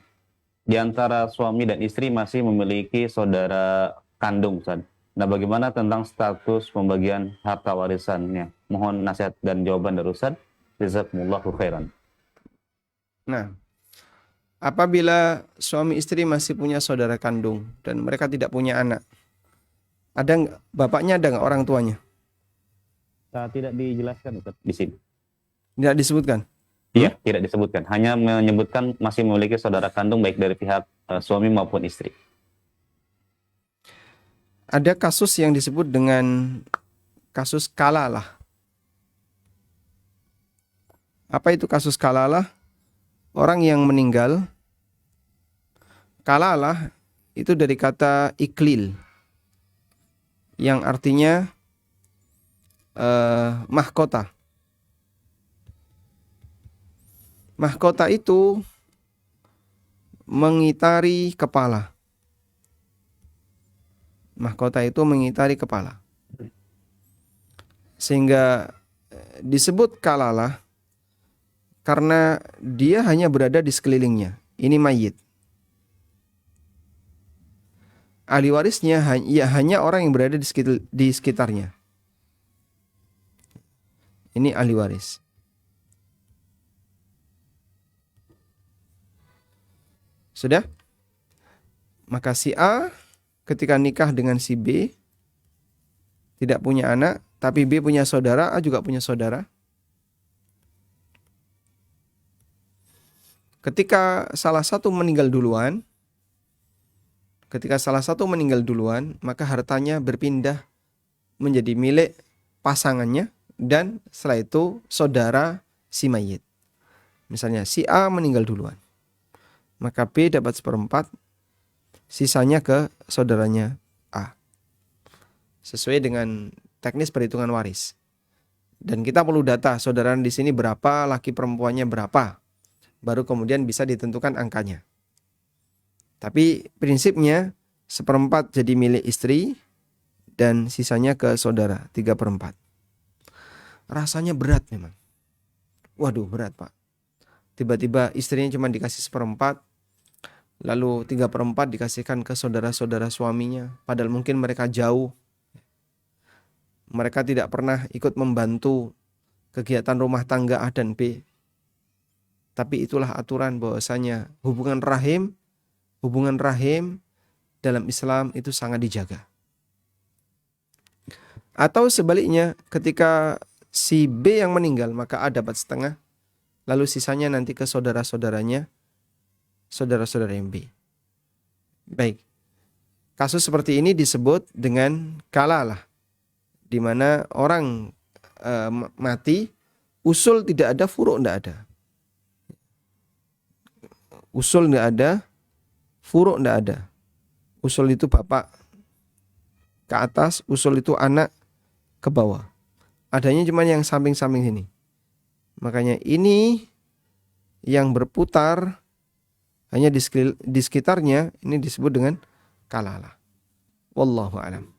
di antara suami dan istri masih memiliki saudara kandung, Ustaz. Nah, bagaimana tentang status pembagian harta warisannya? Mohon nasihat dan jawaban dari Ustaz. Jazakumullahu khairan. Nah, apabila suami istri masih punya saudara kandung dan mereka tidak punya anak, ada nggak bapaknya, ada nggak orang tuanya? Tidak dijelaskan, Ustaz, di sini. Tidak disebutkan. Iya, tidak disebutkan. Hanya menyebutkan masih memiliki saudara kandung baik dari pihak suami maupun istri. Ada kasus yang disebut dengan kasus kalalah. Apa itu kasus kalalah? Orang yang meninggal, kalalah itu dari kata iklil, yang artinya mahkota. Mahkota itu mengitari kepala. Mahkota itu mengitari kepala. Sehingga disebut kalalah karena dia hanya berada di sekelilingnya. Ini mayit. Ahli warisnya hanya orang yang berada di sekitarnya. Ini ahli waris. Sudah? Maka si A ketika nikah dengan si B tidak punya anak, tapi B punya saudara, A juga punya saudara. Ketika salah satu meninggal duluan, maka hartanya berpindah menjadi milik pasangannya dan setelah itu saudara si mayit. Misalnya si A meninggal duluan, maka B dapat 1/4, sisanya ke saudaranya A. Sesuai dengan teknis perhitungan waris. Dan kita perlu data saudara di sini berapa, laki perempuannya berapa. Baru kemudian bisa ditentukan angkanya. Tapi prinsipnya 1/4 jadi milik istri dan sisanya ke saudara 3/4. Rasanya berat memang. Waduh, berat, Pak. Tiba-tiba istrinya cuma dikasih 1/4, lalu 3/4 dikasihkan ke saudara-saudara suaminya, padahal mungkin mereka jauh. Mereka tidak pernah ikut membantu kegiatan rumah tangga A dan B. Tapi itulah aturan bahwasanya hubungan rahim dalam Islam itu sangat dijaga. Atau sebaliknya, ketika si B yang meninggal, maka A dapat setengah, lalu sisanya nanti ke saudara-saudaranya, saudara-saudara yang B. Baik. Kasus seperti ini disebut dengan kalalah, di mana orang mati, usul tidak ada, furu' tidak ada. Usul tidak ada, Furu' tidak ada. Usul itu bapak ke atas, usul itu anak ke bawah. Adanya cuma yang samping-samping sini. Makanya ini yang berputar hanya di sekitarnya, ini disebut dengan kalala. Wallahu a'lam.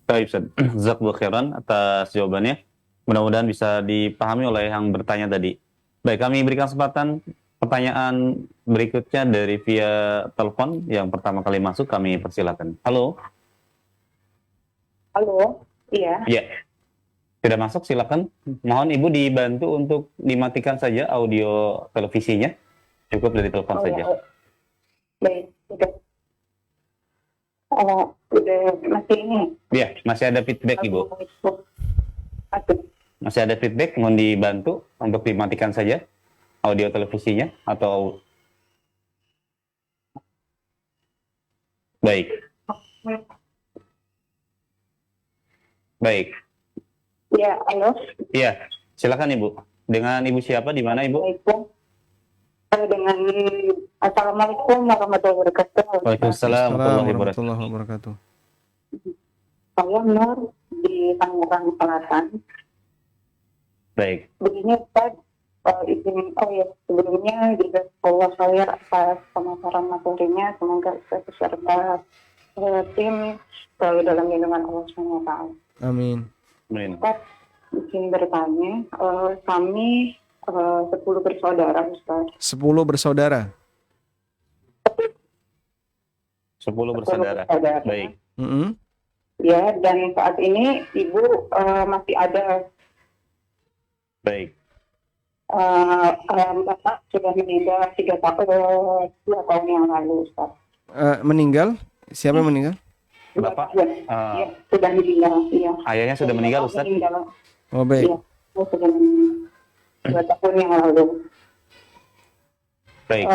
Baik, Ustaz. Jazakallahu khairan atas jawabannya. Mudah-mudahan bisa dipahami oleh yang bertanya tadi. Baik, kami berikan kesempatan pertanyaan berikutnya dari via telepon. Yang pertama kali masuk kami persilakan. Halo. Halo, iya. Ya, sudah masuk, silakan. Mohon Ibu dibantu untuk dimatikan saja audio televisinya. Cukup dari telepon Oh, saja. ya. Baik, udah. Udah masih ini. Ya, masih ada feedback Ibu. Aduh, Masih ada feedback, mohon dibantu untuk dimatikan saja audio televisinya atau baik. Baik. ya, halo. Iya, silakan Ibu. Dengan Ibu siapa, di mana Ibu? Assalamualaikum. Dengan Assalamualaikum warahmatullahi wabarakatuh. Waalaikumsalam warahmatullahi wabarakatuh. warahmatullahi wabarakatuh. Saya Nur di Tangerang Selatan. Baik, Begini Ustaz, sebelumnya juga Allah saya atas pemaparan materinya, semoga Ustaz beserta tim selalu dalam lindungan Allah SWT. Amin. amin. Ustaz izin bertanya, kami 10 bersaudara Ustaz. 10 bersaudara. 10 bersaudara. Baik, Mm-mm. Ya, dan saat ini ibu masih ada. baik. Bapak sudah meninggal 2 tahun yang lalu Ustaz. Meninggal? Siapa yang meninggal? Bapak, Ya, ya, sudah meninggal. Ya. ayahnya sudah meninggal, Ustaz? Meninggal. Oh baik. Iya, sudah meninggal 2 tahun yang lalu. Baik,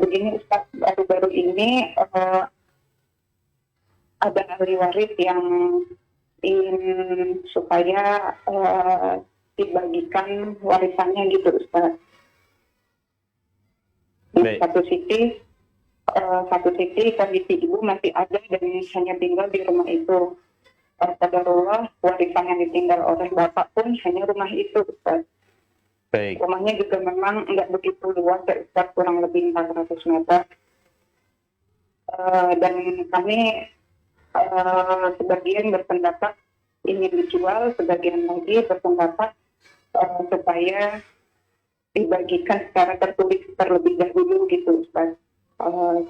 Begini Ustaz, baru-baru ini ada ahli waris yang ingin supaya dibagikan warisannya gitu Ustaz. Di Baik. satu sisi kondisi ibu masih ada dan hanya tinggal di rumah itu. Qadarullah, warisan yang ditinggal oleh bapak pun hanya rumah itu Ustaz. baik. Rumahnya juga memang nggak begitu luas ya Ustaz, kurang lebih 400 meter. Dan kami sebagian berpendapat ingin dijual, sebagian lagi berpendapat supaya dibagikan secara tertulis terlebih dahulu gitu Ustaz.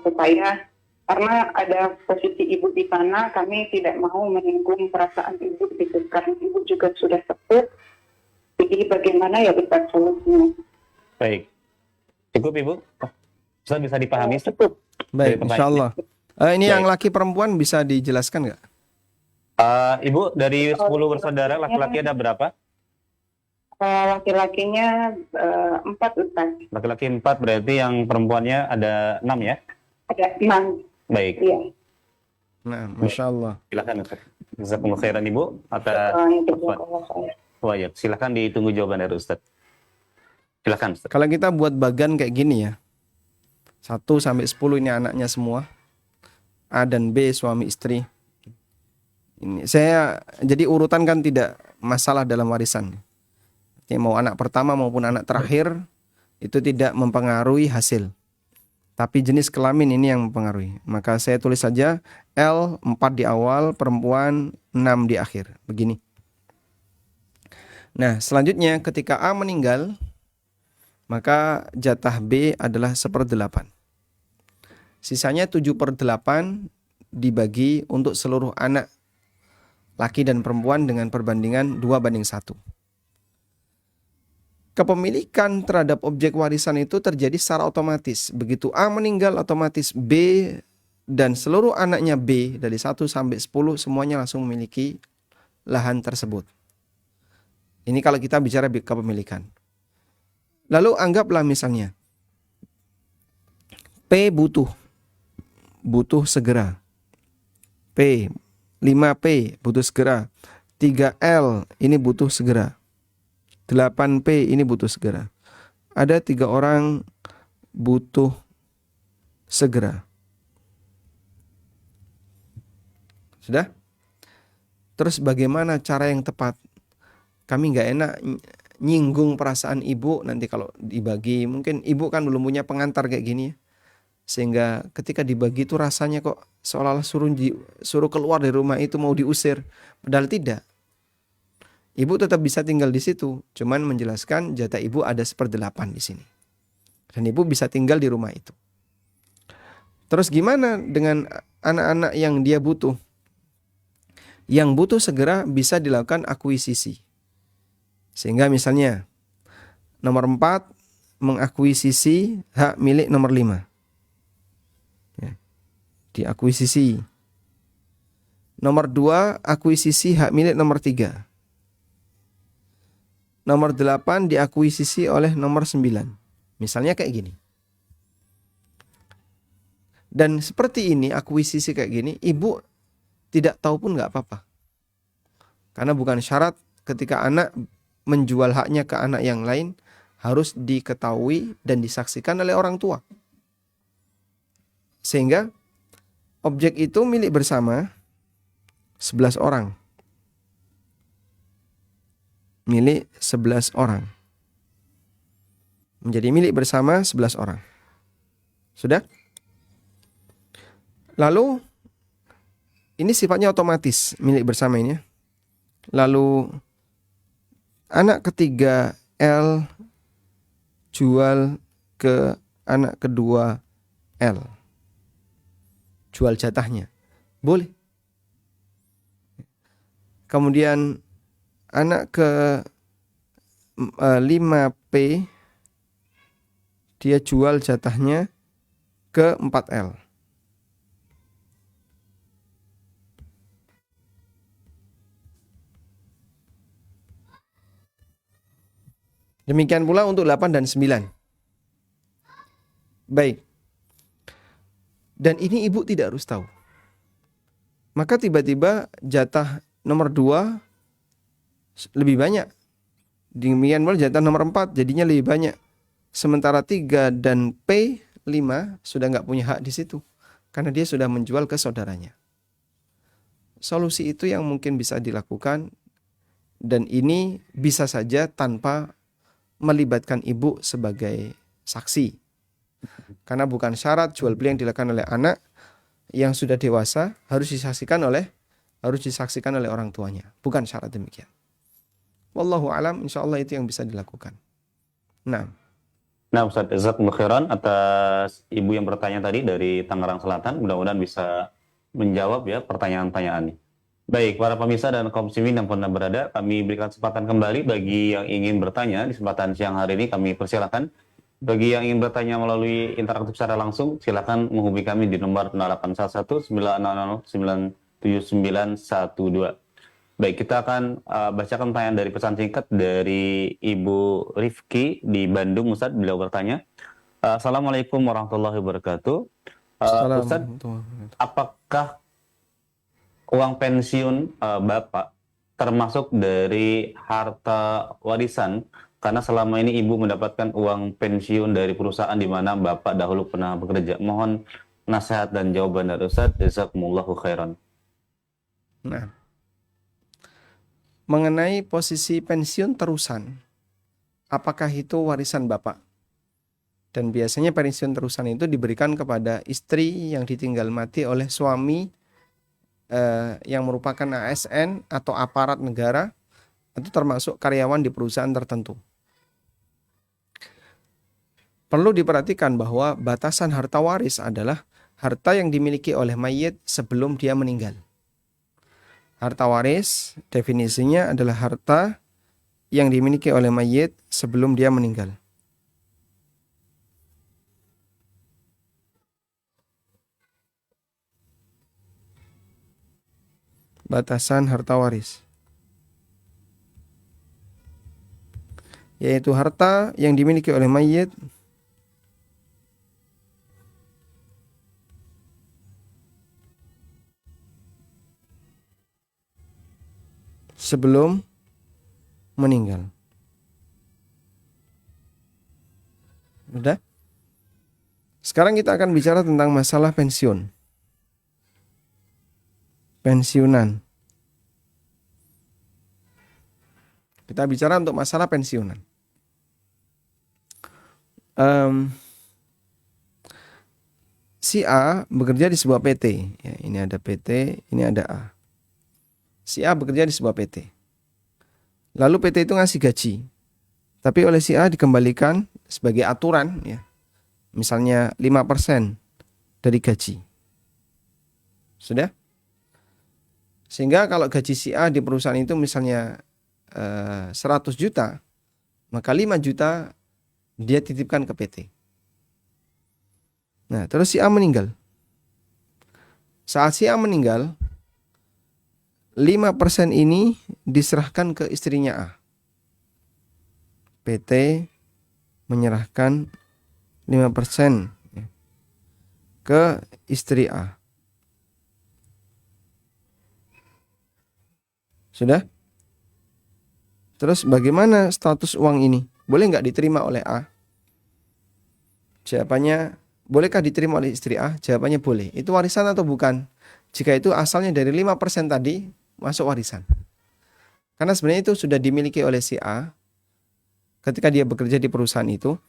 Supaya karena ada posisi ibu di sana, kami tidak mau menyinggung perasaan ibu gitu, karena ibu juga sudah sepuh. Jadi bagaimana ya Ustaz solusinya? Baik. Cukup Ibu? Ustaz bisa dipahami? Ustaz? Cukup. Baik, Dari insya Allah. Ini Baik. yang laki perempuan bisa dijelaskan nggak? Ibu, dari 10 bersaudara, laki-laki ada berapa? Laki-lakinya 4 Ustaz. Laki-laki 4, berarti yang perempuannya ada 6 ya? Ada 6. Baik, Iya. Nah, masya Allah. silakan Ustaz. Jazakumullah khairan Ibu atas Yang kedua kalau saya. ya, silakan ditunggu jawaban dari Ustaz. Silakan Ustaz. Kalau kita buat bagan kayak gini ya, 1 sampai 10 ini anaknya semua, A dan B suami istri. Ini saya jadi urutan kan tidak masalah dalam warisan. Artinya mau anak pertama maupun anak terakhir itu tidak mempengaruhi hasil. Tapi jenis kelamin ini yang mempengaruhi. Maka saya tulis saja L 4 di awal, perempuan 6 di akhir. Begini. Nah, selanjutnya ketika A meninggal, maka jatah B adalah 1/8. Sisanya 7/8 dibagi untuk seluruh anak laki dan perempuan dengan perbandingan 2:1. Kepemilikan terhadap objek warisan itu terjadi secara otomatis. Begitu A meninggal, otomatis B dan seluruh anaknya B dari 1 sampai 10 semuanya langsung memiliki lahan tersebut. Ini kalau kita bicara kepemilikan. Lalu anggaplah misalnya P butuh segera. P 5P butuh segera. 3L ini butuh segera. 8P ini butuh segera. Ada 3 orang butuh segera. Sudah? Terus bagaimana cara yang tepat? Kami nggak enak nyinggung perasaan ibu nanti kalau dibagi. Mungkin ibu kan belum punya pengantar kayak gini ya. Sehingga ketika dibagi itu rasanya kok seolah-olah suruh keluar dari rumah itu, mau diusir. Padahal tidak. Ibu tetap bisa tinggal di situ. Cuman menjelaskan jatah ibu ada 1/8 di sini. Dan ibu bisa tinggal di rumah itu. Terus gimana dengan anak-anak yang dia butuh? Yang butuh segera bisa dilakukan akuisisi. Sehingga misalnya nomor 4 mengakuisisi hak milik nomor 5. Ya, diakuisisi. Nomor 2 akuisisi hak milik nomor 3. Nomor 8 diakuisisi oleh nomor 9. Misalnya kayak gini. Dan seperti ini, akuisisi kayak gini, ibu tidak tahu pun nggak apa-apa. Karena bukan syarat ketika anak menjual haknya ke anak yang lain harus diketahui dan disaksikan oleh orang tua. Sehingga objek itu milik bersama 11 orang. Milik 11 orang. Menjadi milik bersama 11 orang. Sudah? Lalu ini sifatnya otomatis milik bersama ini. Lalu anak ketiga L jual ke anak kedua L. Jual jatahnya. Boleh. Kemudian anak ke 5P dia jual jatahnya ke 4L. Demikian pula untuk 8 dan 9. Baik. Dan ini ibu tidak harus tahu. Maka tiba-tiba jatah nomor 2 lebih banyak. Demikian pula jatah nomor 4 jadinya lebih banyak. Sementara 3 dan P5 sudah nggak punya hak di situ. Karena dia sudah menjual ke saudaranya. Solusi itu yang mungkin bisa dilakukan. Dan ini bisa saja tanpa melibatkan ibu sebagai saksi. Karena bukan syarat jual beli yang dilakukan oleh anak yang sudah dewasa harus disaksikan oleh orang tuanya. Bukan syarat demikian. Wallahu alam, insyaallah itu yang bisa dilakukan. Nah Ustaz, jazakumullah khairan atas ibu yang bertanya tadi dari Tangerang Selatan. Mudah-mudahan bisa menjawab ya pertanyaan-pertanyaan ini. Baik, para pemirsa dan kaum muslimin yang pernah berada, kami berikan kesempatan kembali bagi yang ingin bertanya di kesempatan siang hari ini. Kami persilakan. Bagi yang ingin bertanya melalui interaktif secara langsung, silakan menghubungi kami di nomor 0811 900 97912. Baik, kita akan bacakan pertanyaan dari pesan singkat dari Ibu Rifki di Bandung, Ustadz. Beliau bertanya, Assalamualaikum warahmatullahi wabarakatuh. Ustadz, apakah uang pensiun Bapak termasuk dari harta warisan? Karena selama ini ibu mendapatkan uang pensiun dari perusahaan di mana Bapak dahulu pernah bekerja. Mohon nasihat dan jawaban dari Ustadz. Jazakumullahu khairan. Nah, mengenai posisi pensiun terusan, apakah itu warisan Bapak? Dan biasanya pensiun terusan itu diberikan kepada istri yang ditinggal mati oleh suami yang merupakan ASN atau aparat negara, atau termasuk karyawan di perusahaan tertentu. Perlu diperhatikan bahwa batasan harta waris adalah harta yang dimiliki oleh mayit sebelum dia meninggal. Harta waris definisinya adalah harta yang dimiliki oleh mayit sebelum dia meninggal. Batasan harta waris, yaitu harta yang dimiliki oleh mayit sebelum meninggal. Sudah? Sekarang kita akan bicara tentang masalah pensiun. Pensiunan. Kita bicara untuk masalah pensiunan. Si A bekerja di sebuah PT. Ya, ini ada PT, ini ada A. Si A bekerja di sebuah PT. Lalu PT itu ngasih gaji. Tapi oleh si A dikembalikan sebagai aturan, ya. Misalnya 5% dari gaji. Sudah? Sehingga kalau gaji si A di perusahaan itu misalnya 100 juta, maka 5 juta dia titipkan ke PT. Nah, terus si A meninggal. Saat si A meninggal, 5% ini diserahkan ke istrinya A. PT menyerahkan 5% ke istri A. Sudah? Terus bagaimana status uang ini? Boleh nggak diterima oleh A? Jawabannya, bolehkah diterima oleh istri A? Jawabannya boleh. Itu warisan atau bukan? Jika itu asalnya dari 5% tadi, masuk warisan. Karena sebenarnya itu sudah dimiliki oleh si A ketika dia bekerja di perusahaan itu.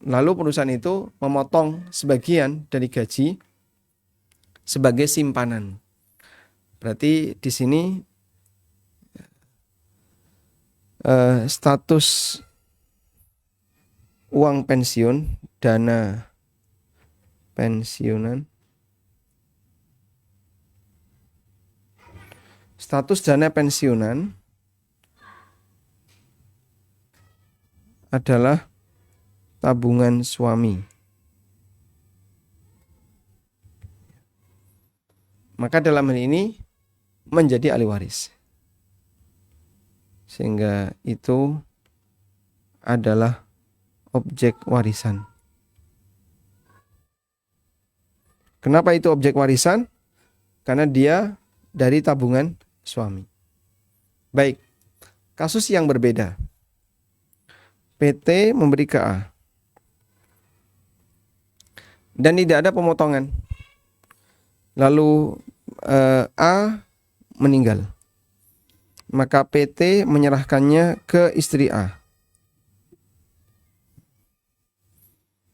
Lalu perusahaan itu memotong sebagian dari gaji sebagai simpanan. Berarti di sini status uang pensiun, dana pensiunan, status dana pensiunan adalah tabungan suami. Maka dalam hal ini menjadi ahli waris. Sehingga itu adalah objek warisan. Kenapa itu objek warisan? Karena dia dari tabungan suami. Baik, kasus yang berbeda. PT memberi ke A. Dan tidak ada pemotongan. Lalu A meninggal. Maka PT menyerahkannya ke istri A.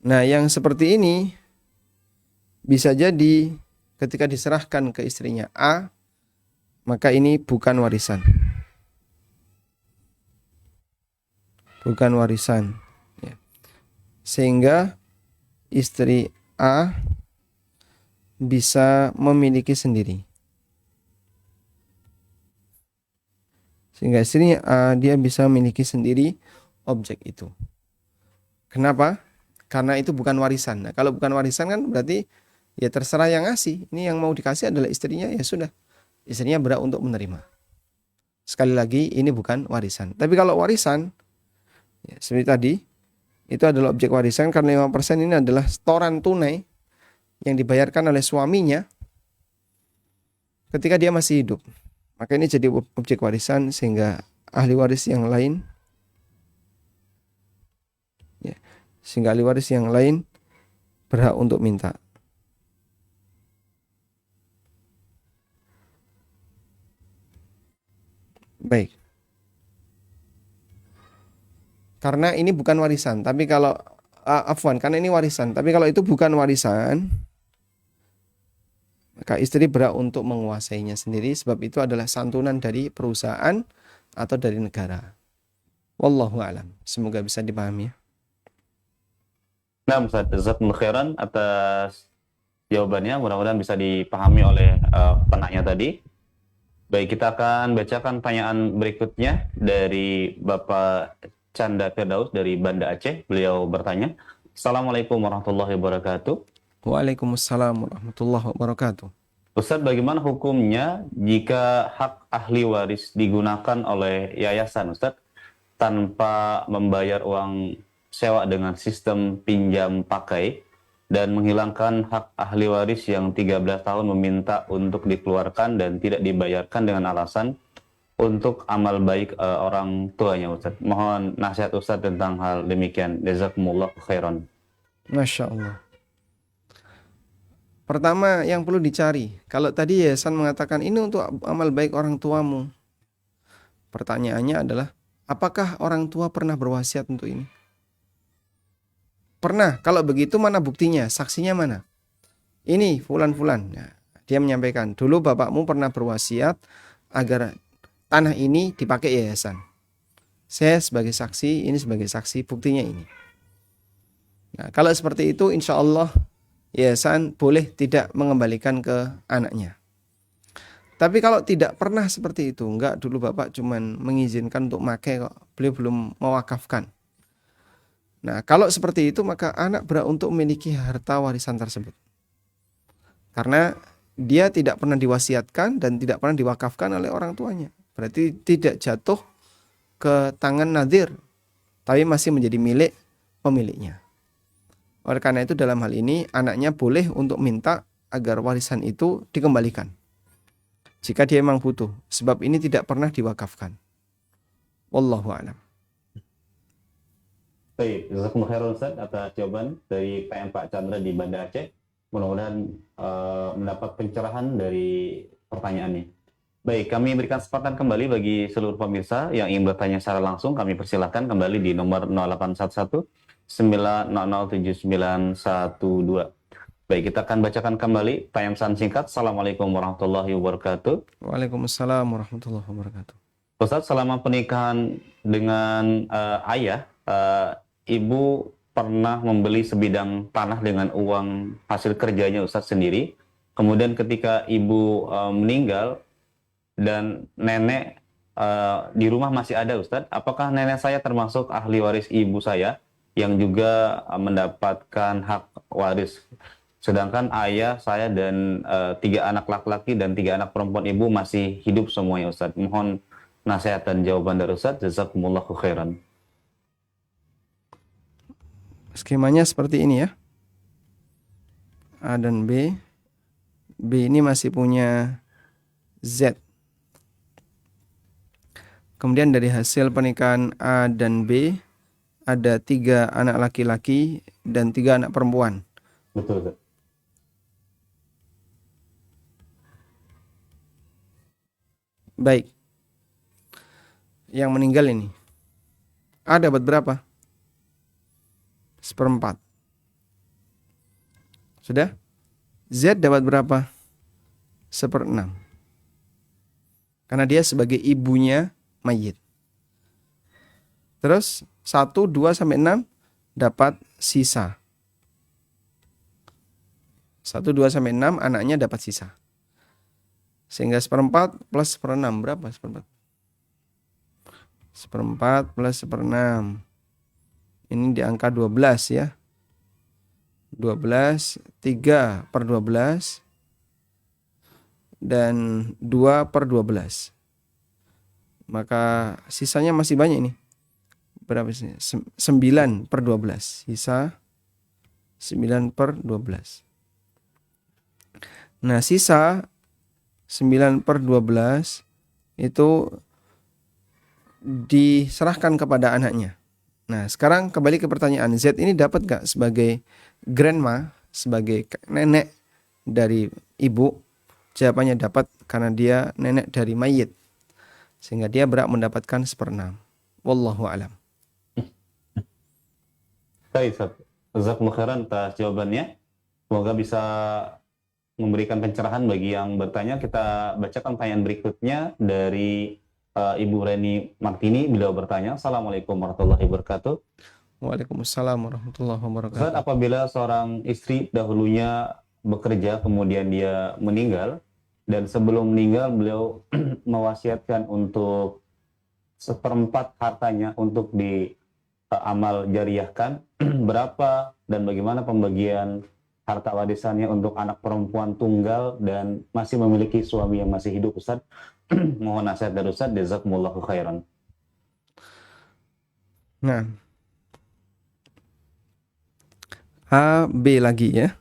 Nah, yang seperti ini bisa jadi ketika diserahkan ke istrinya A, maka ini bukan warisan. Bukan warisan. Ya. Sehingga istri A bisa memiliki sendiri. Sehingga istrinya A dia bisa memiliki sendiri objek itu. Kenapa? Karena itu bukan warisan. Nah, kalau bukan warisan kan berarti ya terserah yang ngasih. Ini yang mau dikasih adalah istrinya, ya sudah. Istrinya berhak untuk menerima. Sekali lagi, ini bukan warisan. Tapi kalau warisan, ya, seperti tadi, itu adalah objek warisan karena 5% ini adalah setoran tunai yang dibayarkan oleh suaminya ketika dia masih hidup. Maka ini jadi objek warisan sehingga ahli waris yang lain, ya, sehingga ahli waris yang lain berhak untuk minta. Baik. Karena ini bukan warisan, tapi kalau karena ini warisan, tapi kalau itu bukan warisan, maka istri berhak untuk menguasainya sendiri sebab itu adalah santunan dari perusahaan atau dari negara. Wallahu a'lam. Semoga bisa dipahami ya. Nah, Ustaz, jazakumullah khairan atas jawabannya. Mudah-mudahan bisa dipahami oleh penanya tadi. Baik, kita akan bacakan pertanyaan berikutnya dari Bapak Canda Firdaus dari Banda Aceh. Beliau bertanya, Assalamualaikum warahmatullahi wabarakatuh. Waalaikumsalam warahmatullahi wabarakatuh. Ustaz, bagaimana hukumnya jika hak ahli waris digunakan oleh yayasan, Ustaz, tanpa membayar uang sewa dengan sistem pinjam pakai dan menghilangkan hak ahli waris yang 13 tahun meminta untuk dikeluarkan dan tidak dibayarkan dengan alasan untuk amal baik orang tuanya, Ustaz. Mohon nasihat Ustaz tentang hal demikian. Jazakumullah khairan. Masya Allah. Pertama yang perlu dicari, kalau tadi yayasan mengatakan ini untuk amal baik orang tuamu, pertanyaannya adalah apakah orang tua pernah berwasiat untuk ini? Pernah. Kalau begitu mana buktinya? Saksinya mana? Ini fulan-fulan. Nah, dia menyampaikan, dulu bapakmu pernah berwasiat agar tanah ini dipakai yayasan. Saya sebagai saksi, ini sebagai saksi, buktinya ini. Nah, kalau seperti itu insya Allah yayasan boleh tidak mengembalikan ke anaknya. Tapi kalau tidak pernah seperti itu, enggak, dulu bapak cuman mengizinkan untuk pakai kok, beliau belum mewakafkan. Nah, kalau seperti itu maka anak berhak untuk memiliki harta warisan tersebut. Karena dia tidak pernah diwasiatkan dan tidak pernah diwakafkan oleh orang tuanya. Berarti tidak jatuh ke tangan nadhir, tapi masih menjadi milik pemiliknya. Oleh karena itu dalam hal ini anaknya boleh untuk minta agar warisan itu dikembalikan. Jika dia memang butuh, sebab ini tidak pernah diwakafkan. Wallahu a'lam. Baik, jazakumullah khairan Ustaz atas jawaban dari Pak Chandra di Banda Aceh. Mudah-mudahan mendapat pencerahan dari pertanyaannya. Baik, kami berikan kesempatan kembali bagi seluruh pemirsa yang ingin bertanya secara langsung. Kami persilahkan kembali di nomor 0811 9007912. Baik, kita akan bacakan kembali pesan singkat. Assalamualaikum warahmatullahi wabarakatuh. Waalaikumsalam warahmatullahi wabarakatuh. Ustaz, selama pernikahan dengan ayah, ibu pernah membeli sebidang tanah dengan uang hasil kerjanya Ustaz sendiri. Kemudian ketika ibu meninggal dan nenek di rumah masih ada Ustaz, apakah nenek saya termasuk ahli waris ibu saya yang juga mendapatkan hak waris? Sedangkan ayah saya dan 3 anak laki-laki dan 3 anak perempuan ibu masih hidup semuanya Ustaz. Mohon nasihat dan jawaban dari Ustaz. Jazakumullahu khairan. Skemanya seperti ini ya. A dan B. B ini masih punya Z. Kemudian dari hasil pernikahan A dan B ada 3 anak laki-laki dan 3 anak perempuan. Betul Ustaz. Baik. Yang meninggal ini A dapat berapa? 1/4. Sudah? Z dapat berapa? 1/6. Karena dia sebagai ibunya mayit. Terus 1, 2 sampai 6 dapat sisa. 1, 2 sampai 6 anaknya dapat sisa. Sehingga 1/4 plus 1/6 berapa 1/4? 1/4 plus 1/6. Ini di angka 12 ya. 12, 3/12 dan 2/12. Maka sisanya masih banyak nih. Berapa sih? 9/12. Sisa 9/12. Nah, sisa 9/12 itu diserahkan kepada anaknya. Nah, sekarang kembali ke pertanyaan, Z ini dapat gak sebagai grandma, sebagai nenek dari ibu? Jawabannya dapat karena dia nenek dari mayit. Sehingga dia berhak mendapatkan 1/6. Wallahu a'lam. Baik Ustaz. Jazakumullah khairan atas jawabannya. Semoga bisa memberikan pencerahan bagi yang bertanya. Kita bacakan pertanyaan berikutnya dari Ibu Reni Martini. Beliau bertanya, Assalamualaikum warahmatullahi wabarakatuh. Waalaikumsalam warahmatullahi wabarakatuh. Ustaz, apabila seorang istri dahulunya bekerja, kemudian dia meninggal, dan sebelum meninggal beliau mewasiatkan untuk 1/4 hartanya untuk di amal jariyahkan, berapa dan bagaimana pembagian harta warisannya untuk anak perempuan tunggal dan masih memiliki suami yang masih hidup Ustaz? Mohon nasihat dari Ustaz. Jazakumullahu khairan. Nah, A, B lagi ya.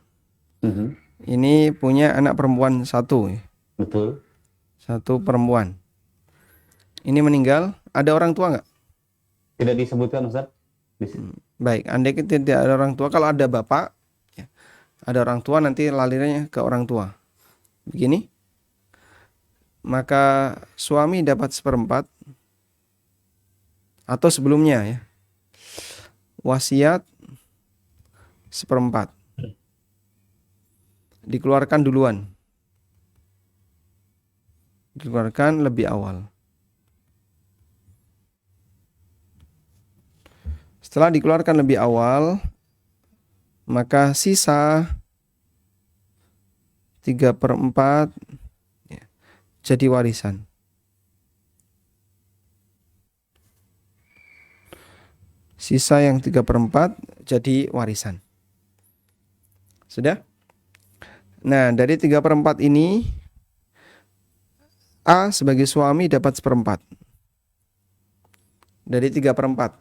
Ini punya anak perempuan 1 ya. Betul. 1 perempuan. Ini meninggal, ada orang tua nggak? Tidak disebutkan Ustaz. Di sini. Baik, andai tidak ada orang tua, kalau ada bapak, ya, Ada orang tua, nanti larinya ke orang tua. Begini. Maka suami dapat seperempat. Atau sebelumnya ya. Wasiat seperempat. Dikeluarkan duluan. Dikeluarkan lebih awal. Setelah dikeluarkan lebih awal, maka sisa 3/4 ya, jadi warisan. Sisa yang 3/4 jadi warisan. Sudah? Nah, dari 3/4 ini, A sebagai suami dapat seperempat. Dari 3/4.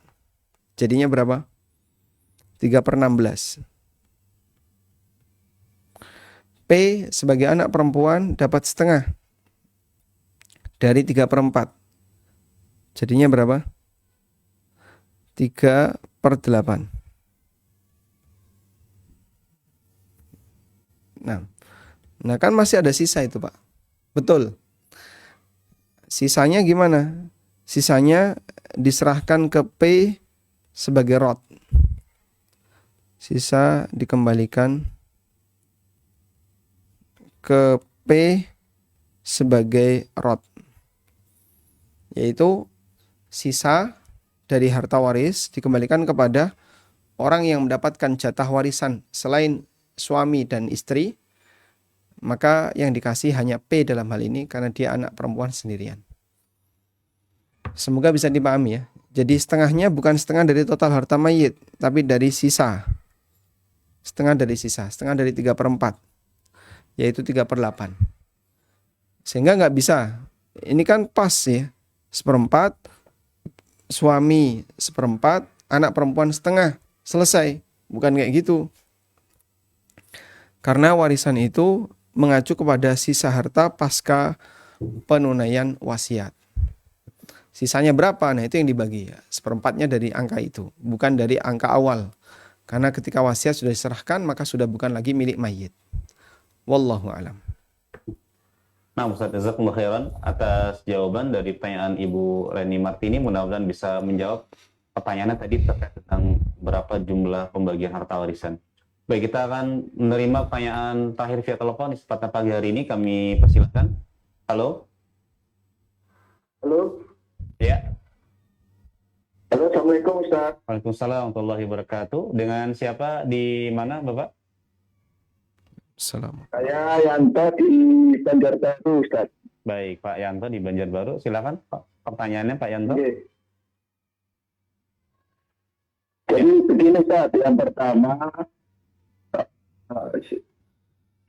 Jadinya berapa? 3/16. P sebagai anak perempuan dapat setengah. Dari 3/4. Jadinya berapa? 3/8. Nah kan masih ada sisa itu, Pak. Betul. Sisanya gimana? Sisanya diserahkan ke P sebagai rot. Sisa dikembalikan ke P sebagai rot. Yaitu sisa dari harta waris dikembalikan kepada orang yang mendapatkan jatah warisan selain suami dan istri. Maka yang dikasih hanya P dalam hal ini karena dia anak perempuan sendirian. Semoga bisa dipahami ya. Jadi setengahnya bukan setengah dari total harta mayit, tapi dari sisa. Setengah dari sisa, setengah dari 3/4. Yaitu 3/8. Sehingga nggak bisa. Ini kan pas ya. Seperempat, suami seperempat, anak perempuan setengah. Selesai. Bukan kayak gitu. Karena warisan itu mengacu kepada sisa harta pasca penunaian wasiat. Sisanya berapa? Nah itu yang dibagi ya. Seperempatnya dari angka itu, bukan dari angka awal. Karena ketika wasiat sudah diserahkan, maka sudah bukan lagi milik mayit. Wallahu a'lam. Nah, Ustaz, jazakumullah khairan atas jawaban dari pertanyaan Ibu Reni Martini. Mudah-mudahan bisa menjawab pertanyaannya tadi terkait tentang berapa jumlah pembagian harta warisan. Baik, kita akan menerima pertanyaan terakhir via telepon di kesempatan pagi hari ini. Kami persilakan. Halo? Halo. Ya. Halo, Assalamualaikum Ustaz. Waalaikumsalam warahmatullahi wabarakatuh. Dengan siapa di mana, Bapak? Salam. Saya Yanto di Banjarbaru, Ustaz. Baik, Pak Yanto di Banjarbaru. Silakan, Pak. Pertanyaannya, Pak Yanto. Oke. Jadi begini Ustaz, yang pertama,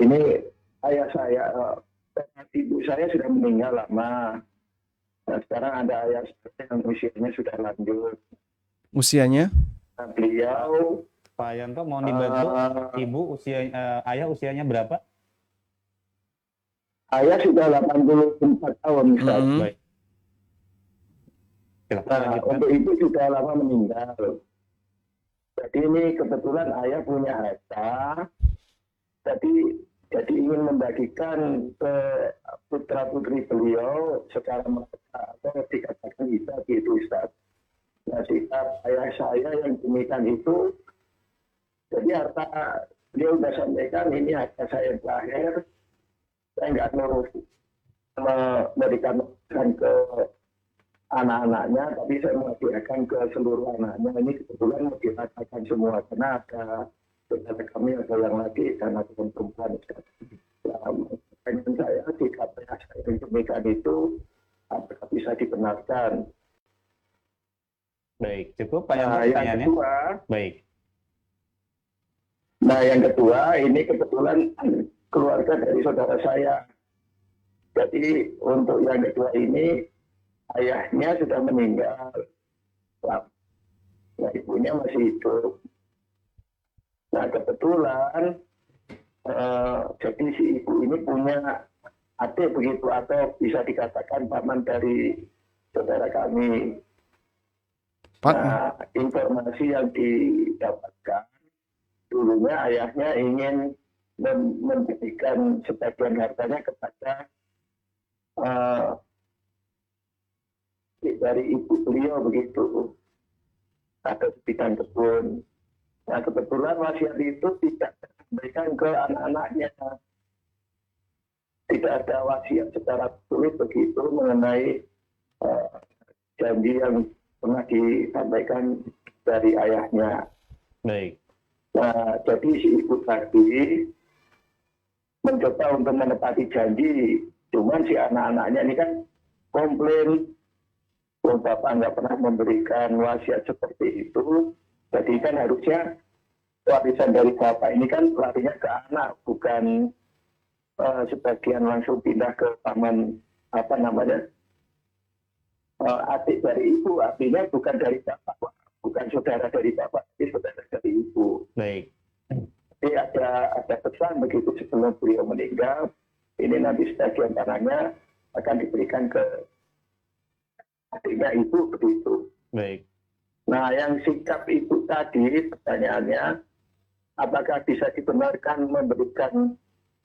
ini ayah saya, ibu saya sudah meninggal lama. Nah, sekarang ada ayah saya yang usianya sudah lanjut. Usianya? Nah, beliau Pak Yanto, mohon dibantu. Ibu ayah usianya berapa? ayah sudah 84 tahun, Ustaz. Baik. Silakan Nah, lanjutkan. untuk ibu sudah lama meninggal. Jadi ini kebetulan ayah punya harta. Jadi ingin membagikan ke putra putri beliau secara merata atau dikatakan kita gitu Ustaz. Nah, sikap ayah saya yang demikian itu, jadi harta beliau sudah sampaikan ini harta saya yang terakhir, saya nggak nurut memberikan ke anak-anaknya, tapi saya menghadiahkan ke seluruh anaknya. Ini kebetulan dikatakan semua karena ada saudara kami ada yang laki dan ada yang perempuan. Pertanyaan saya, sikap ayah saya yang demikian itu apakah bisa dibenarkan? Baik, cukup Pak Yanto Nah, yang pertanyaannya. kedua, Baik. yang kedua ini kebetulan keluarga dari saudara saya. Jadi untuk yang kedua ini ayahnya sudah meninggal, nah ibunya masih hidup. Nah kebetulan jadi si ibu ini punya adik begitu atau bisa dikatakan paman dari saudara kami. Pak, Nah informasi yang didapatkan dulunya ayahnya ingin memberikan sebagian hartanya kepada eh, dari ibu beliau begitu, atau sebidang kebun. Nah kebetulan wasiat itu tidak diberikan ke anak-anaknya, tidak ada wasiat secara tulis begitu mengenai eh, janji yang pernah disampaikan dari ayahnya. Baik. Nah, jadi si ibu tadi mencoba untuk menepati janji, cuman si anak-anaknya ini kan komplain, bahwa bapak nggak pernah memberikan wasiat seperti itu. Jadi kan harusnya warisan dari bapak ini kan larinya ke anak, bukan sebagian langsung pindah ke paman apa namanya adik dari ibu. Artinya bukan dari bapak, bukan saudara dari bapak, tapi saudara dari ibu. Baik. Jadi ada pesan begitu sebelum beliau meninggal, ini nanti sebagian tanahnya akan diberikan ke adiknya ibu begitu. Baik. Nah, yang sikap ibu tadi pertanyaannya, apakah bisa dibenarkan memberikan,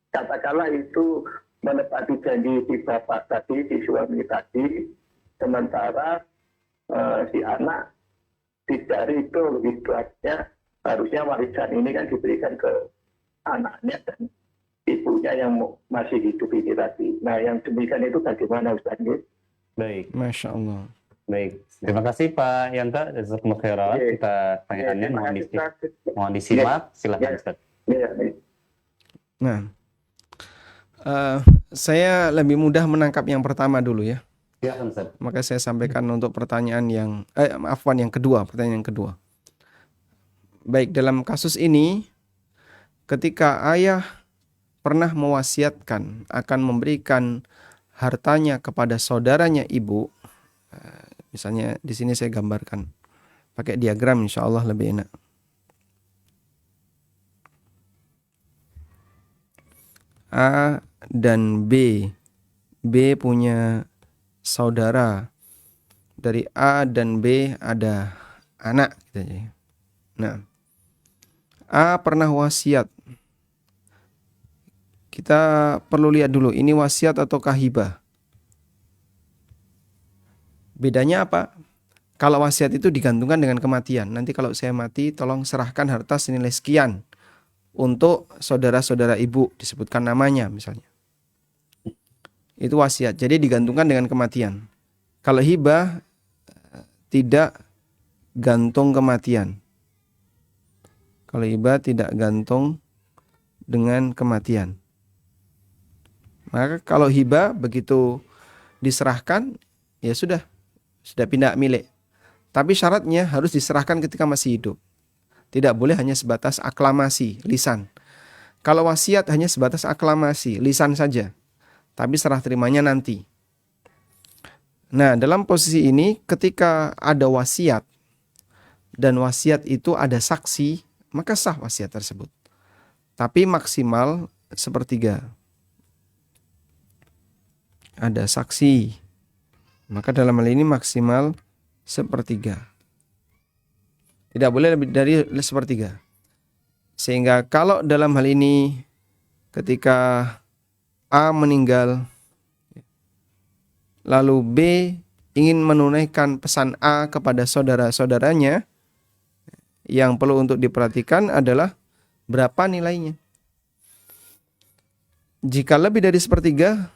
katakanlah itu menepati janji di bapak tadi, di suami tadi, sementara si anak tidak ridho begitu, artinya harusnya warisan ini kan diberikan ke anaknya dan ibunya yang masih hidup ini tadi. Nah, yang demikian itu bagaimana Ustaz? Baik. Masya Allah. Baik. Terima kasih Pak Yanta. Jazakumullah khairan. Iya. Kita pertanyaannya Terima mohon, kasih, Ustaz. mohon disimak. Silahkan Iya. Ustaz. Ya, Nah, saya lebih mudah menangkap yang pertama dulu ya. Silahkan Ustaz. Maka saya sampaikan untuk pertanyaan yang yang kedua, pertanyaan yang kedua. Baik, dalam kasus ini ketika ayah pernah mewasiatkan akan memberikan hartanya kepada saudaranya ibu, misalnya di sini saya gambarkan pakai diagram, insya Allah lebih enak. A dan B, B punya saudara, dari A dan B ada anak gitu aja. Nah, A pernah wasiat. Kita perlu lihat dulu, ini wasiat ataukah hibah. Bedanya apa? Kalau wasiat itu digantungkan dengan kematian. Nanti kalau saya mati, tolong serahkan harta senilai sekian untuk saudara-saudara ibu, disebutkan namanya misalnya. Itu wasiat, jadi digantungkan dengan kematian. Kalau hibah, tidak gantung kematian. Kalau hibah tidak gantung dengan kematian. Maka kalau hibah begitu diserahkan, ya sudah pindah milik. Tapi syaratnya harus diserahkan ketika masih hidup. Tidak boleh hanya sebatas aklamasi, lisan. Kalau wasiat hanya sebatas aklamasi, lisan saja. Tapi serah terimanya nanti. Nah, dalam posisi ini ketika ada wasiat dan wasiat itu ada saksi, maka sah wasiat tersebut. Tapi maksimal sepertiga. Ada saksi, maka dalam hal ini maksimal sepertiga. Tidak boleh lebih dari sepertiga. Sehingga kalau dalam hal ini ketika A meninggal, lalu B ingin menunaikan pesan A kepada saudara-saudaranya, yang perlu untuk diperhatikan adalah berapa nilainya. Jika lebih dari sepertiga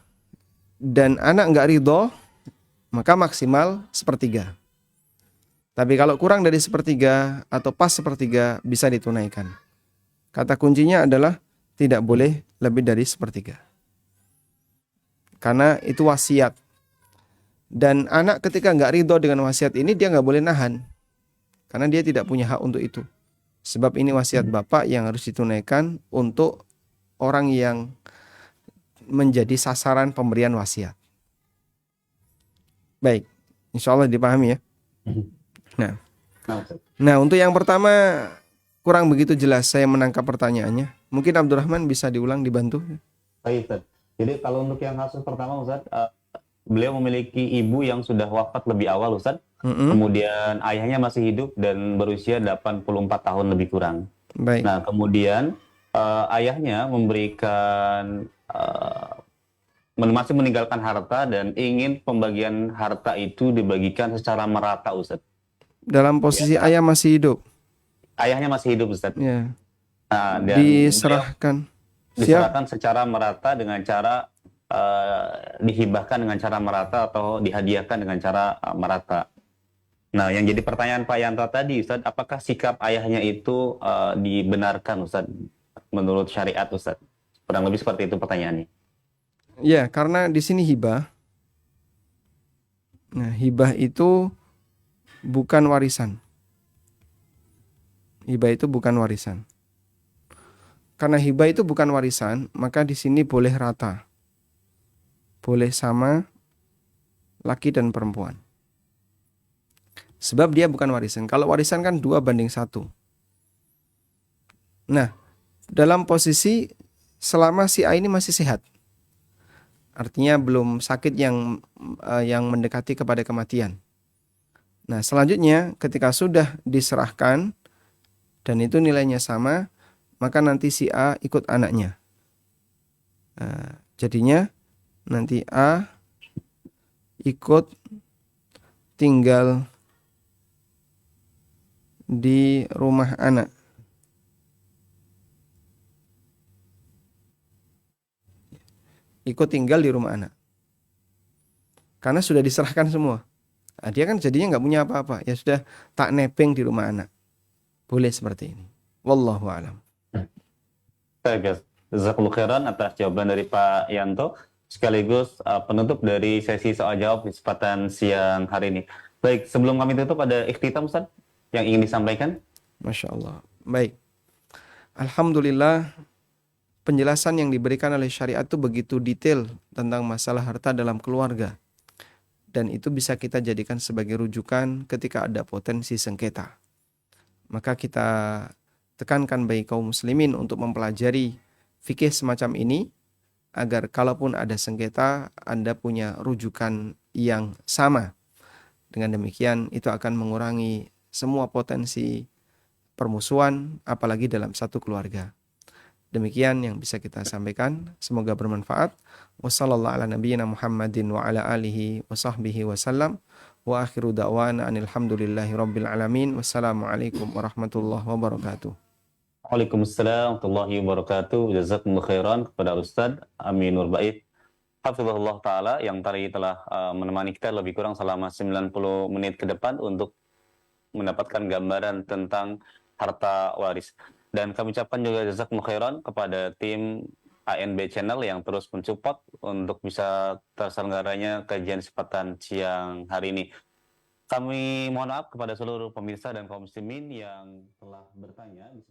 dan anak nggak ridho, maka maksimal sepertiga. Tapi kalau kurang dari sepertiga atau pas sepertiga bisa ditunaikan. Kata kuncinya adalah tidak boleh lebih dari sepertiga. Karena itu wasiat. Dan anak ketika nggak ridho dengan wasiat ini, dia nggak boleh nahan. Karena dia tidak punya hak untuk itu. Sebab ini wasiat bapak yang harus ditunaikan untuk orang yang menjadi sasaran pemberian wasiat. Baik, insya Allah dipahami ya. Nah, untuk yang pertama kurang begitu jelas saya menangkap pertanyaannya. Mungkin Abdurrahman bisa diulang, dibantu. Baik, Ustaz. Jadi kalau untuk yang kasus pertama Ustaz, beliau memiliki ibu yang sudah wafat lebih awal Ustaz. Kemudian ayahnya masih hidup dan berusia 84 tahun lebih kurang. Baik. Nah, kemudian ayahnya memberikan masih meninggalkan harta dan ingin pembagian harta itu dibagikan secara merata, Ustaz. Dalam Di posisi antara ayah masih hidup. ayahnya masih hidup, Ustaz. Ya, Nah, dan beliau diserahkan. Siap. diserahkan secara merata dengan cara dihibahkan dengan cara merata atau dihadiahkan dengan cara merata. Nah, yang jadi pertanyaan Pak Yanto tadi, Ustaz, apakah sikap ayahnya itu dibenarkan, Ustaz, menurut syariat, Ustaz? Kurang lebih seperti itu pertanyaannya. Ya, karena di sini hibah. Nah, hibah itu bukan warisan. Hibah itu bukan warisan. Karena hibah itu bukan warisan, maka di sini boleh rata. Boleh sama laki dan perempuan. Sebab dia bukan warisan. Kalau warisan kan 2:1. Nah, dalam posisi selama si A ini masih sehat. Artinya belum sakit yang mendekati kepada kematian. Nah, selanjutnya ketika sudah diserahkan dan itu nilainya sama, maka nanti si A ikut anaknya. Nah, jadinya nanti A ikut tinggal di rumah anak. Ikut tinggal di rumah anak. Karena sudah diserahkan semua. Nah, dia kan jadinya nggak punya apa-apa. Ya sudah, tak nebeng di rumah anak. Boleh seperti ini. Wallahu a'lam. Baik, guys. Jazakallahu khairan atas jawaban dari Pak Yanto. Sekaligus penutup dari sesi soal jawab di kesempatan siang hari ini. Baik, sebelum kami tutup ada ikhtitam, Ustaz, yang ingin disampaikan? Masya Allah. Baik. Alhamdulillah, penjelasan yang diberikan oleh syariat itu begitu detail tentang masalah harta dalam keluarga. Dan itu bisa kita jadikan sebagai rujukan ketika ada potensi sengketa. Maka kita tekankan bagi kaum muslimin untuk mempelajari fikih semacam ini, agar kalaupun ada sengketa, Anda punya rujukan yang sama. Dengan demikian, itu akan mengurangi semua potensi permusuhan, apalagi dalam satu keluarga. Demikian yang bisa kita sampaikan. Semoga bermanfaat. Wassallallahu ala nabiyyina Muhammadin wa ala alihi wa sahbihi wasallam. Wa akhiru da'wana anilhamdulillahi rabbil alamin. Wassalamualaikum warahmatullahi wabarakatuh. Waalaikumsalam warahmatullahi wabarakatuh. Jazakumullah khairan kepada Ustaz Aminur Bait hafizahullah taala yang tadi telah menemani kita lebih kurang selama 90 menit ke depan untuk mendapatkan gambaran tentang harta waris. Dan kami ucapkan juga jazakumullah khairan kepada tim ANB Channel yang terus mensupport untuk bisa terselenggaranya kajian kesempatan siang hari ini. Kami mohon maaf kepada seluruh pemirsa dan kaum muslimin yang telah bertanya di